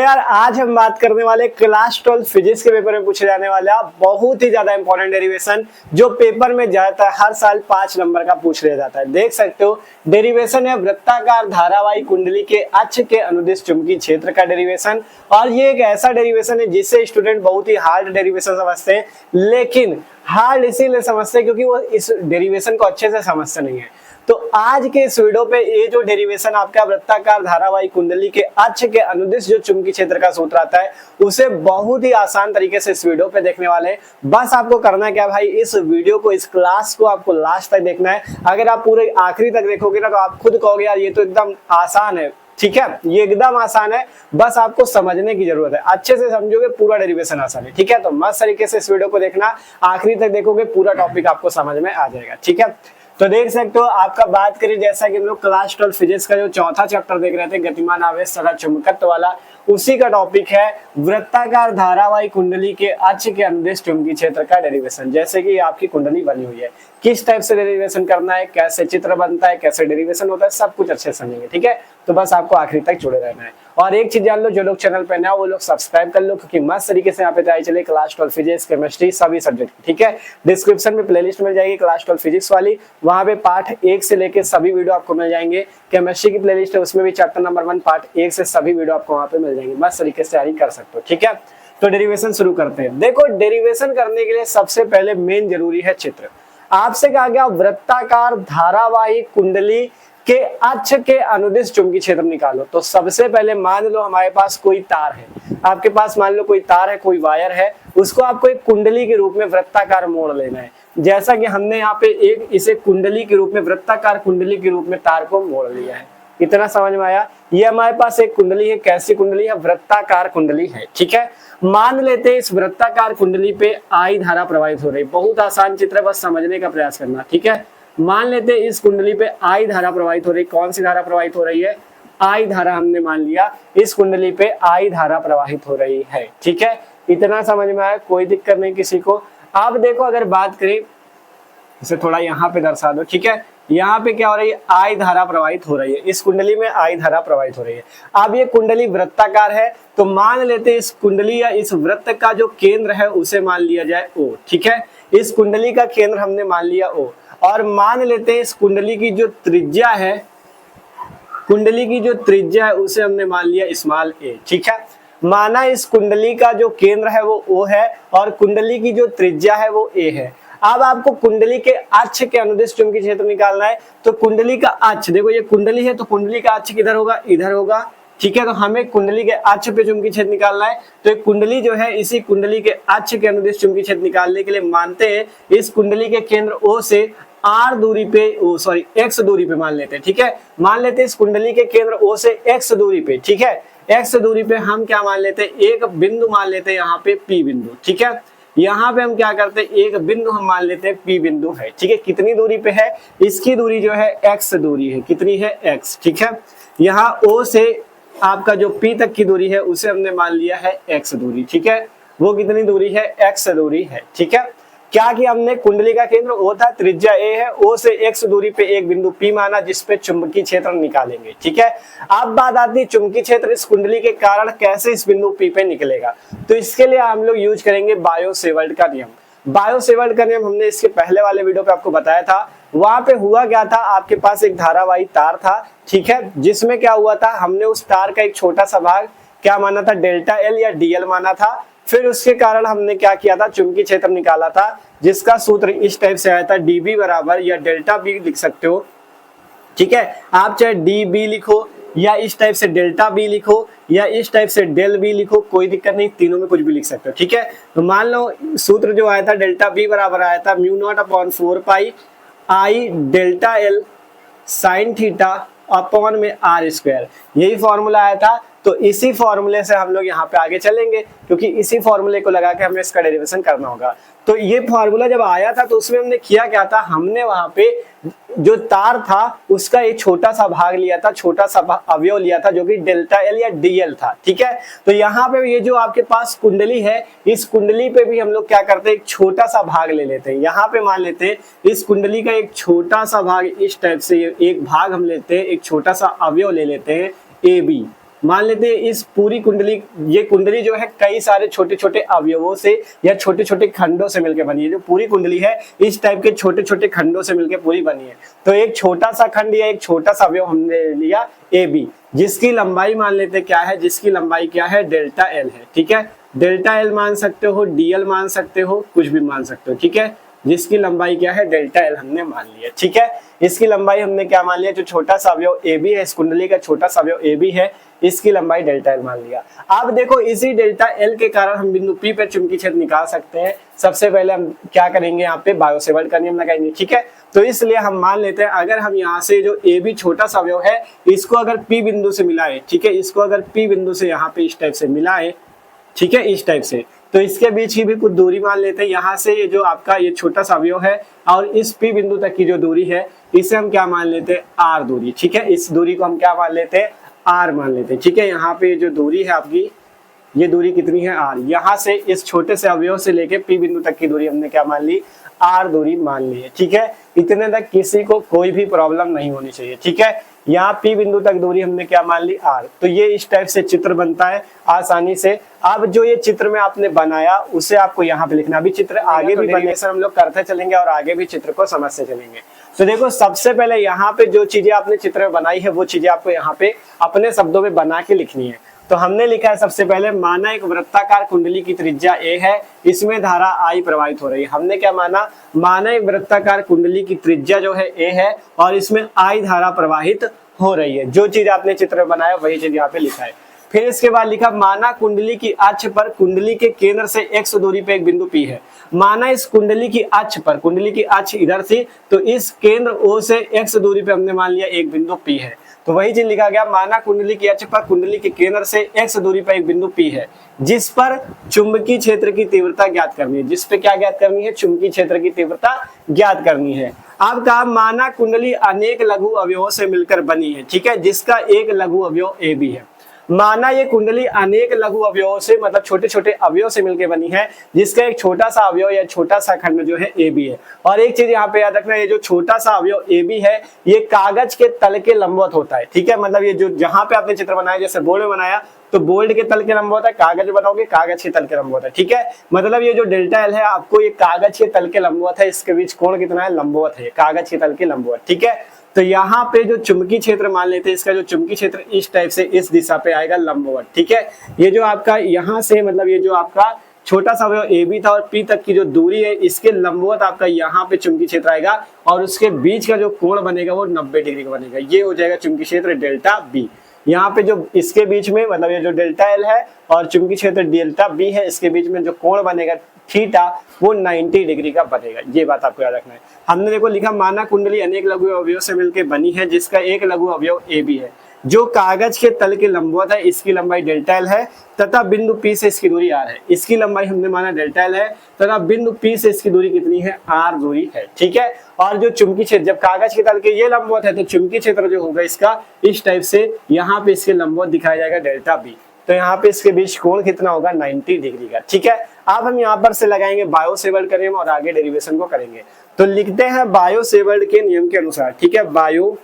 यार आज हम बात करने वाले क्लास 12 फिजिक्स के पेपर में पूछे जाने वाला बहुत ही ज्यादा इंपॉर्टेंट डेरिवेशन जो पेपर में जाता है, हर साल 5 नंबर का पूछ लिया जाता है। देख सकते हो डेरिवेशन है वृत्ताकार धारावाही कुंडली के अक्ष के अनुदिश चुंबकीय क्षेत्र का डेरिवेशन। और ये एक ऐसा डेरिवेशन है जिससे स्टूडेंट बहुत ही हार्ड डेरिवेशन समझते हैं, लेकिन हार्ड इसीलिए समझते हैं क्योंकि वो इस डेरिवेशन को अच्छे से समझते नहीं है। तो आज के इस वीडियो पे ये जो डेरिवेशन आपका वृत्ताकार धारावाही कुंडली के अक्ष के अनुदिश जो चुंबकीय क्षेत्र का सूत्र आता है उसे बहुत ही आसान तरीके से इस वीडियो पे देखने वाले हैं। बस आपको करना क्या भाई, इस वीडियो को, इस क्लास को आपको लास्ट तक देखना है। अगर आप पूरे आखिरी तक देखोगे ना तो आप खुद कहोगे यार ये तो एकदम आसान है। ठीक है, ये एकदम आसान है, बस आपको समझने की जरूरत है। अच्छे से समझोगे पूरा डेरिवेशन आसान है। ठीक है, तो मस्त तरीके से इस वीडियो को देखना, आखिरी तक देखोगे पूरा टॉपिक आपको समझ में आ जाएगा। ठीक है, तो देख सकते हो आपका बात करें जैसा कि हम लोग क्लास 12 फिजिक्स का जो चौथा चैप्टर देख रहे थे गतिमान आवेश तथा चुंबकत्व वाला, उसी का टॉपिक है वृत्ताकार धारावाही कुंडली के अक्ष के अनुदिश चुंबकीय क्षेत्र का डेरिवेशन। जैसे कि आपकी कुंडली बनी हुई है, किस टाइप से डेरिवेशन करना है, कैसे चित्र बनता है, कैसे डेरिवेशन होता है, सब कुछ अच्छे से समझेंगे। ठीक है, तो बस आपको आखिरी तक जुड़े रहना है। और एक चीज जान लो, जो लोग चैनल पे नए वो लोग सब्सक्राइब कर लो, क्योंकि मस्त तरीके से यहाँ पे तैयारी चले क्लास 12 फिजिक्स, केमिस्ट्री, सभी सब्जेक्ट। ठीक है, डिस्क्रिप्शन में प्लेलिस्ट मिल जाएगी क्लास 12 फिजिक्स वाली, वहां पे पार्ट 1 से लेके सभी वीडियो आपको मिल जाएंगे। केमिस्ट्री की प्लेलिस्ट है, उसमें भी चैप्टर नंबर 1 पार्ट 1 से सभी वीडियो आपको वहां पे मिल जाएंगे। मस्त तरीके से तैयारी कर सकते हो। ठीक है, तो डेरिवेशन शुरू करते हैं। देखो, डेरिवेशन करने के लिए सबसे पहले मेन जरूरी है चित्र। आपसे कहा गया वृत्ताकार धारावाही कुंडली के अक्ष के अनुदिश चुंबकीय क्षेत्र निकालो। तो सबसे पहले मान लो हमारे पास कोई तार है, आपके पास मान लो कोई तार है, कोई वायर है, उसको आपको एक कुंडली के रूप में वृत्ताकार मोड़ लेना है। जैसा कि हमने यहाँ पे एक इसे कुंडली के रूप में, वृत्ताकार कुंडली के रूप में तार को मोड़ लिया है। इतना समझ में आया? ये हमारे पास एक कुंडली है। कैसी कुंडली है? वृत्ताकार कुंडली है। ठीक है, मान लेते हैं इस वृत्ताकार कुंडली पे आई धारा प्रवाहित हो रही। बहुत आसान चित्र है, बस समझने का प्रयास करना। ठीक है, मान लेते हैं इस कुंडली पे आई धारा प्रवाहित हो रही। कौन सी धारा प्रवाहित हो रही है? आई धारा हमने मान लिया, इस कुंडली पे आई धारा प्रवाहित हो रही है। ठीक है, इतना समझ में आया? कोई दिक्कत नहीं किसी को? अब देखो, अगर बात करें इसे थोड़ा यहाँ पे दर्शा दो। ठीक है, यहाँ पे क्या हो रही है? आई धारा प्रवाहित हो रही है, इस कुंडली में आई धारा प्रवाहित हो रही है। अब ये कुंडली वृत्ताकार है, तो मान लेते हैं इस कुंडली या इस वृत्त का जो केंद्र है उसे मान लिया जाए O। ठीक है, इस कुंडली का केंद्र हमने मान लिया O, और मान लेते हैं इस कुंडली की जो त्रिज्या है, कुंडली की जो त्रिज्या है उसे हमने मान लिया स्मॉल a। ठीक है, माना इस कुंडली का जो केंद्र है वो O है और कुंडली की जो त्रिज्या है वो a है। अब आपको कुंडली के अक्ष के अनुदिश चुंबकीय क्षेत्र निकालना है। तो कुंडली का अक्ष, देखो ये कुंडली है, तो कुंडली का अक्ष किधर होगा? इधर होगा। ठीक है, तो हमें कुंडली के अक्ष पे चुंबकीय क्षेत्र निकालना है। तो एक कुंडली जो है, इसी कुंडली के अक्ष के अनुदिश चुंबकीय क्षेत्र निकालने के लिए मानते हैं इस कुंडली के केंद्र O से r दूरी पे, x दूरी पे मान लेते हैं। ठीक है, मान लेते हैं इस कुंडली के केंद्र O से x दूरी पे। ठीक है, x दूरी पे हम क्या मान लेते हैं? एक बिंदु मान लेते हैं यहाँ पे P बिंदु। ठीक है, यहाँ पे हम क्या करते हैं? एक बिंदु हम मान लेते हैं P बिंदु है। ठीक है, कितनी दूरी पे है? इसकी दूरी जो है x दूरी है। कितनी है? x। ठीक है, यहाँ O से आपका जो P तक की दूरी है उसे हमने मान लिया है x दूरी। ठीक है, वो कितनी दूरी है? x दूरी है। ठीक है, क्या कि हमने कुंडली का केंद्र O था, त्रिज्या a है, O से x दूरी पे एक बिंदु P माना जिसपे चुंबकीय क्षेत्र निकालेंगे। ठीक है, अब बात आती है चुंबकीय क्षेत्र इस कुंडली के कारण कैसे इस बिंदु P पे निकलेगा। तो इसके लिए हम लोग यूज करेंगे बायो-सेवर्ट का नियम। बायो-सेवर्ट का नियम हमने इसके पहले वाले वीडियो पे आपको बताया था। वहां पे हुआ क्या था, आपके पास एक धारावाही तार था। ठीक है, जिसमें क्या हुआ था, हमने उस तार का एक छोटा सा भाग क्या माना था? डेल्टा L या DL माना था। फिर उसके कारण हमने क्या किया था? चुंबकीय क्षेत्र निकाला था, जिसका सूत्र इस टाइप से आया था, dB बराबर, या डेल्टा B लिख सकते हो। ठीक है, आप चाहे dB लिखो या इस टाइप से डेल्टा B लिखो या इस टाइप से डेल B लिखो, कोई दिक्कत नहीं, तीनों में कुछ भी लिख सकते हो। ठीक है, तो मान लो सूत्र जो आया था डेल्टा B बराबर आया था μ0/4 पाई I delta L sign theta upon में r²। यही फॉर्मूला आया था। तो इसी फॉर्मूले से हम लोग यहाँ पे आगे चलेंगे, क्योंकि इसी फॉर्मूले को लगा के हमें इसका डेरिवेशन करना होगा। तो ये फॉर्मूला जब आया था तो उसमें हमने किया क्या था? हमने वहां पे जो तार था उसका एक छोटा सा भाग लिया था, छोटा सा अवयव लिया था, जो कि डेल्टा L या DL था। ठीक है, तो यहाँ पे ये जो आपके पास कुंडली है, इस कुंडली पे भी हम लोग क्या करते हैं? एक छोटा सा भाग ले लेते हैं। यहाँ पे मान लेते हैं इस कुंडली का एक छोटा सा भाग, इस टाइप से एक भाग हम लेते हैं, एक छोटा सा अवयव ले लेते हैं AB। मान लेते हैं इस पूरी कुंडली, ये कुंडली जो है कई सारे छोटे छोटे अवयवों से या छोटे छोटे खंडों से मिलकर बनी है। जो पूरी कुंडली है इस टाइप के छोटे छोटे खंडों से मिलकर पूरी बनी है। तो एक छोटा सा खंड या एक छोटा सा अवयव हमने लिया ए बी, जिसकी लंबाई मान लेते हैं क्या है, जिसकी लंबाई क्या है, डेल्टा एल है। ठीक है, डेल्टा एल मान सकते हो, डीएल मान सकते हो, कुछ भी मान सकते हो। ठीक है, जिसकी लंबाई क्या है, डेल्टा एल हमने मान लिया। ठीक है, इसकी लंबाई हमने क्या मान लिया, जो छोटा सा अवयव ए बी है, इस कुंडली का छोटा सा अवयव ए बी है, इसकी लंबाई डेल्टा एल मान लिया। अब देखो इसी डेल्टा एल के कारण हम बिंदु पी पर चुंबकीय क्षेत्र निकाल सकते हैं। सबसे पहले हम क्या करेंगे, यहाँ पे बायो-सेवर्ट का नियम लगाएंगे। ठीक है, तो इसलिए हम मान लेते हैं अगर हम यहाँ से जो ए बी छोटा सा अवयव है इसको अगर पी बिंदु से मिलाए, ठीक है, इसको अगर पी बिंदु से यहाँ पे इस टाइप से मिलाए, ठीक है, इस टाइप से, तो इसके बीच की भी कुछ दूरी मान लेते हैं। यहाँ से ये जो आपका ये छोटा सा अवयव है और इस पी बिंदु तक की जो दूरी है इसे हम क्या मान लेते हैं, आर दूरी। ठीक है, इस दूरी को हम क्या मान लेते हैं, आर मान लेते हैं। ठीक है, यहाँ पे जो दूरी है आपकी, ये दूरी कितनी है, आर। यहाँ से इस छोटे से अवयव से लेके पी बिंदु तक की दूरी हमने क्या मान ली, आर दूरी मान ली है। ठीक है, इतने तक किसी को कोई भी प्रॉब्लम नहीं होनी चाहिए। ठीक है, यहाँ पी बिंदु तक दूरी हमने क्या मान ली, आर। तो ये इस टाइप से चित्र बनता है आसानी से। अब जो ये चित्र में आपने बनाया उसे आपको यहाँ पे लिखना। अभी चित्र आगे भी बनने से हम लोग करते चलेंगे और आगे भी चित्र को समझते चलेंगे। तो देखो सबसे पहले यहाँ पे जो चीजें आपने चित्र में बनाई है वो चीजें आपको यहाँ पे अपने शब्दों में बना के लिखनी है। तो हमने लिखा है सबसे पहले, माना एक वृत्ताकार कुंडली की त्रिज्या ए है, इसमें धारा आई प्रवाहित हो रही है। हमने क्या माना, माना एक वृत्ताकार कुंडली की त्रिज्या जो है ए है और इसमें आई धारा प्रवाहित हो रही है। जो चीज आपने चित्र में बनाया वही चीज यहाँ पे लिखा है। फिर इसके बाद लिखा, माना कुंडली की अक्ष पर कुंडली के केंद्र से x दूरी पे एक बिंदु P है। माना इस कुंडली की अक्ष पर, कुंडली की अक्ष इधर थी, तो इस केंद्र O से x दूरी पे हमने मान लिया एक बिंदु P है। तो वही चीज लिखा गया, माना कुंडली की अक्ष पर कुंडली के केंद्र से x दूरी पर एक बिंदु P है, जिस पर चुंबकीय क्षेत्र की तीव्रता ज्ञात करनी है। जिस पे क्या ज्ञात करनी है, चुंबकीय क्षेत्र की तीव्रता ज्ञात करनी है। अब कहा, माना कुंडली अनेक लघु अवयवों से मिलकर बनी है। ठीक है, जिसका एक लघु अवयव ए बी है। माना ये कुंडली अनेक लघु अवयवों से, मतलब छोटे छोटे अवयव से मिलकर बनी है, जिसका एक छोटा सा अवयव या छोटा सा खंड जो है ए बी है। और एक चीज यहाँ पे याद रखना, ये जो छोटा सा अवयव ए बी है ये कागज के तल के लंबवत होता है। ठीक है, मतलब ये जो जहां पे आपने चित्र बनाया, जैसे बोर्ड में बनाया तो बोर्ड के तल के लंबवत है, कागज बनाओगे कागज के तल के लंबवत है। ठीक है, मतलब ये जो डेल्टा एल है आपको ये कागज के तल के लंबवत है, इसके बीच कोण कितना है, लंबवत है, कागज के तल के लंबवत। ठीक है, तो यहाँ पे जो चुंबकीय क्षेत्र मान लेते हैं, इसका जो चुंबकीय क्षेत्र इस टाइप से इस दिशा पे आएगा, लंबवत। ठीक है, ये जो आपका यहाँ से, मतलब ये जो आपका छोटा सा अवयव ए बी था और पी तक की जो दूरी है इसके लंबवत आपका यहाँ पे चुंबकीय क्षेत्र आएगा और उसके बीच का जो कोण बनेगा वो 90 डिग्री का बनेगा। ये हो जाएगा चुंबकीय क्षेत्र डेल्टा बी। यहाँ पे जो इसके बीच में, मतलब ये जो डेल्टा एल है और चुंबकीय क्षेत्र डेल्टा बी है, इसके बीच में जो कोण बनेगा थीटा वो 90 डिग्री का बनेगा। ये बात आपको याद रखना है। हमने देखो लिखा, माना कुंडली अनेक लघु अवयव से मिलकर बनी है, जिसका एक लघु अवयव ए बी है, जो कागज के तल के लंबवत है, इसकी लंबाई डेल्टा एल है तथा बिंदु पी से इसकी दूरी आर है। इसकी लंबाई हमने माना डेल्टा एल है तथा बिंदु पी से इसकी दूरी कितनी है, आर दूरी है। ठीक है, और जो चुंबकीय क्षेत्र, जब कागज के तल के ये लंबवत है तो चुंबकीय क्षेत्र जो होगा इसका इस टाइप से यहाँ पे इसके लंबवत दिखाया जाएगा डेल्टा बी। तो यहाँ पे इसके बीच कोण कितना होगा, 90 डिग्री का। ठीक है, अब हम यहाँ पर से लगाएंगे बायो-सेवर्ट का नियम और आगे डेरिवेशन को करेंगे। तो लिखते हैं बायो-सेवर्ट के नियम के अनुसार। ठीक है, बायो-सेवर्ट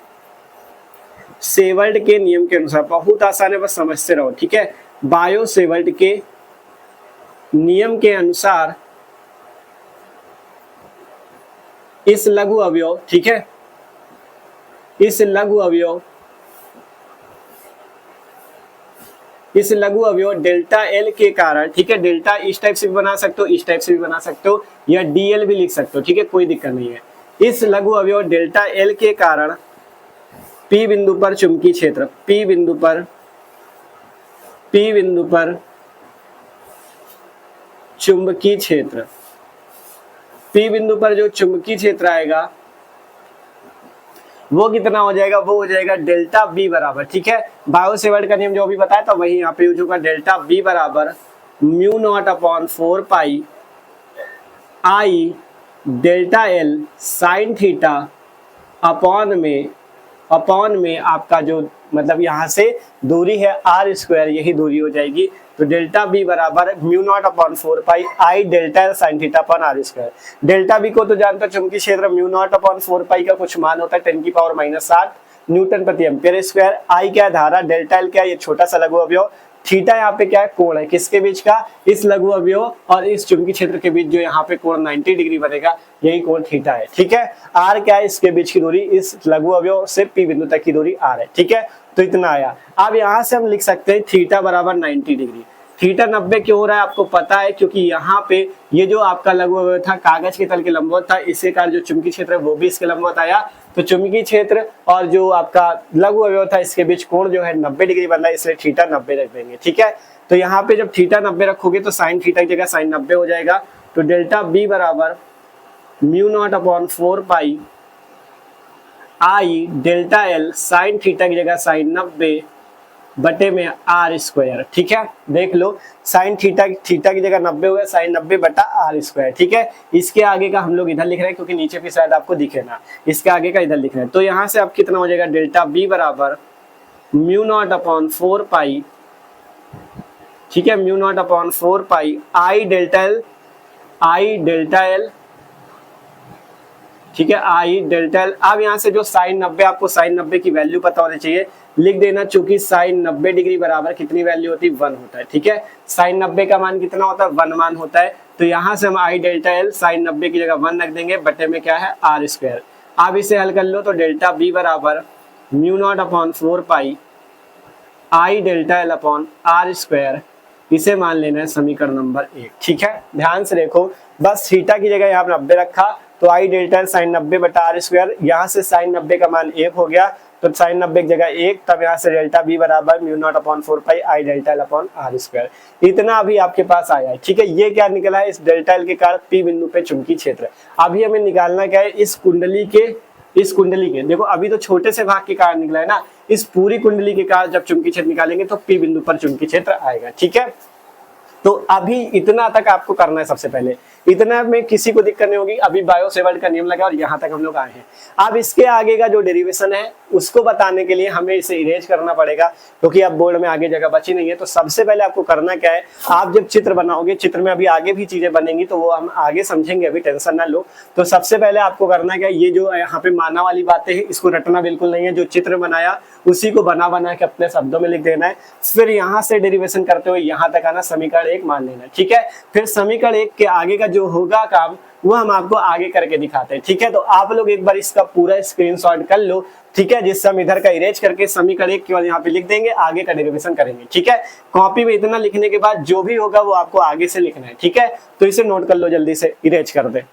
के नियम के अनुसार, बहुत आसान है, बस समझते रहो। ठीक है, बायो-सेवर्ट के नियम के अनुसार इस लघु अवयव, ठीक है, इस लघु अवयव डेल्टा एल के कारण, ठीक है, डेल्टा इस टाइप से भी बना सकते हो, इस टाइप से भी बना सकते हो, या डीएल भी लिख सकते हो। ठीक है, कोई दिक्कत नहीं है। इस लघु अवयव डेल्टा एल के कारण पी बिंदु पर चुंबकीय क्षेत्र, पी बिंदु पर चुंबकीय क्षेत्र, पी बिंदु पर जो चुंबकीय क्षेत्र आएगा वो कितना हो जाएगा, वो हो जाएगा डेल्टा बी बराबर। ठीक है, बायो-सेवर्ट का नियम जो भी बताया था वही यहाँ पे यूज होगा। डेल्टा बी बराबर mu naught upon 4 pi I delta L sine theta upon में आपका जो, मतलब यहाँ से दूरी है आर स्क्वायर, यही दूरी हो जाएगी। तो डेल्टा बी बराबर mu naught upon 4 pi I delta L sine theta upon R square. Delta B को तो जानते हो, चुंबकीय क्षेत्र म्यू नॉट अपॉन 4 पाई का कुछ मान होता है 10⁻⁻⁷, न्यूटन प्रति एम्पियर स्क्वायर। आई क्या है, धारा, डेल्टा एल क्या है, ये छोटा सा लघु अवयव, थीटा यहाँ पे क्या है, कोण है, किसके बीच का, इस लघु अवयव और इस चुंबकीय क्षेत्र के बीच जो यहाँ पे कोण 90 डिग्री बनेगा, यही कोण थीटा है। ठीक है, आर क्या है, इसके बीच की दूरी, इस लघु अवयव से पी बिंदु तक की दूरी आर है। ठीक है, तो इतना आया। अब यहाँ से हम लिख सकते हैं थीटा बराबर 90 डिग्री। थीटा 90 क्यों हो रहा है आपको पता है, क्योंकि यहाँ पे ये जो आपका लघु अवयव था कागज के तल के लंबवत था, इससे कारण जो चुंबकीय क्षेत्र है वो भी इसके लंबवत आया, तो चुंबकीय क्षेत्र और जो आपका लघु अवयव था इसके बीच कोण जो है 90 डिग्री बन रहा है, इसलिए थीटा 90 रख देंगे। ठीक है, तो यहाँ पे जब थीटा 90 रखोगे तो साइन थीटा की जगह साइन 90 हो जाएगा, तो डेल्टा बी बराबर mu naught upon 4 pi I delta L sine theta की जगह साइन 90 बटे में आर स्क्वायर। ठीक है, देख लो साइन थीटा की जगह 90 हो गया, साइन 90 बटा आर स्क्वायर। ठीक है, इसके आगे का हम लोग इधर लिख रहे हैं क्योंकि नीचे भी शायद आपको दिखे ना, इसके आगे का इधर लिख रहे हैं। तो यहाँ से अब कितना हो जाएगा, डेल्टा बी बराबर म्यू नॉट अपॉन 4 पाई, ठीक है, mu naught upon 4 pi I delta L, ठीक है, आई डेल्टा एल। अब यहाँ से जो साइन 90, आपको साइन 90 की वैल्यू पता होनी चाहिए, लिख देना, चूंकि साइन 90 डिग्री बराबर कितनी वैल्यू होती है, 1 होता है। ठीक है, साइन 90 का मान कितना होता है, 1 मान होता है, तो यहाँ से हम आई डेल्टा एल साइन 90 की जगह 1 रख देंगे, बटे में क्या है आर स्क्वायर। अब इसे हल कर लो, तो डेल्टा बी बराबर mu naught upon 4 pi I delta L upon R square, इसे मान लेना है समीकरण नंबर 1। ठीक है, ध्यान से देखो, बस थीटा की जगह यहाँ 90 रखा, तो आई डेल्टा एल साइन 90 बटा आर स्क्वायर, यहाँ से साइन 90 का मान 1 हो गया, तो साइन 90 की जगह 1, तब यहाँ से डेल्टा बी बराबर mu naught upon 4 pi I delta L upon R square. इतना अभी आपके पास आया है। ठीक है, ये क्या निकला है, इस डेल्टा एल के कारण पी बिंदु पे चुंबकीय क्षेत्र। अभी हमें निकालना क्या है, इस कुंडली के देखो अभी तो छोटे से भाग के कारण निकला है ना, इस पूरी कुंडली के कारण जब चुंबकीय क्षेत्र निकालेंगे तो पी बिंदु पर चुंबकीय क्षेत्र आएगा। ठीक है, तो अभी इतना तक आपको करना है। सबसे पहले इतना में किसी को दिक्कत नहीं होगी, अभी बायो सेवर्ट का नियम लगा और यहाँ तक हम लोग आए हैं। अब इसके आगे का जो डेरिवेशन है उसको बताने के लिए हमें इसे इरेज करना पड़ेगा, क्योंकि अब बोर्ड में आगे जगह बची नहीं है। तो सबसे पहले आपको करना क्या है, आप जब चित्र बनाओगे, चित्र में अभी आगे भी चीजें बनेंगी तो वो हम आगे समझेंगे, अभी टेंशन ना लो। तो सबसे पहले आपको करना क्या है, ये जो यहाँ पे माना वाली बातें हैं इसको रटना बिल्कुल नहीं है, जो चित्र बनाया उसी को बना के अपने शब्दों में लिख देना है। फिर यहाँ से डेरिवेशन करते हुए यहाँ तक आना, समीकरण 1 मान लेना। ठीक है, फिर समीकरण 1 के आगे का जो होगा काम वो हम आपको आगे करके दिखाते हैं। ठीक है, तो आप लोग एक बार इसका पूरा स्क्रीनशॉट कर लो। ठीक है, जिससे हम इधर का इरेज करके समीकरण 1 केवल यहाँ पे लिख देंगे, आगे का डेरिवेशन करेंगे। ठीक है, कॉपी में इतना लिखने के बाद जो भी होगा वो आपको आगे से लिखना है। ठीक है, तो इसे नोट कर लो, जल्दी से इरेज कर दे।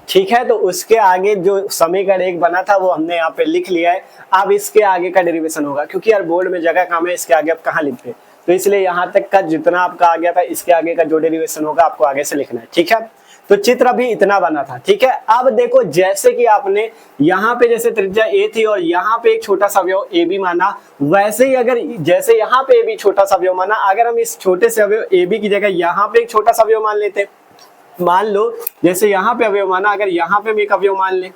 ठीक है, तो उसके आगे जो समीकरण 1 बना था वो हमने यहाँ पे लिख लिया है। अब इसके आगे का डेरिवेशन होगा, क्योंकि यार बोर्ड में जगह कम है, इसके आगे आप कहाँ लिखते, तो इसलिए यहाँ तक का जितना आपका आ गया था इसके आगे का जो डेरिवेशन होगा आपको आगे से लिखना है। ठीक है, तो चित्र अभी इतना बना था। ठीक है, अब देखो जैसे कि आपने यहाँ पे जैसे त्रिज्या ए थी और यहाँ पे एक छोटा सा अवयव ए बी माना, वैसे ही अगर जैसे यहाँ पे ए बी छोटा सा अवयव माना, अगर हम इस छोटे से अवयव ए बी की जगह यहाँ पे एक छोटा सा अवयव मान लेते, मान लो जैसे यहाँ पे अवयव माना, अगर यहाँ पे हम एक अवयव मान ले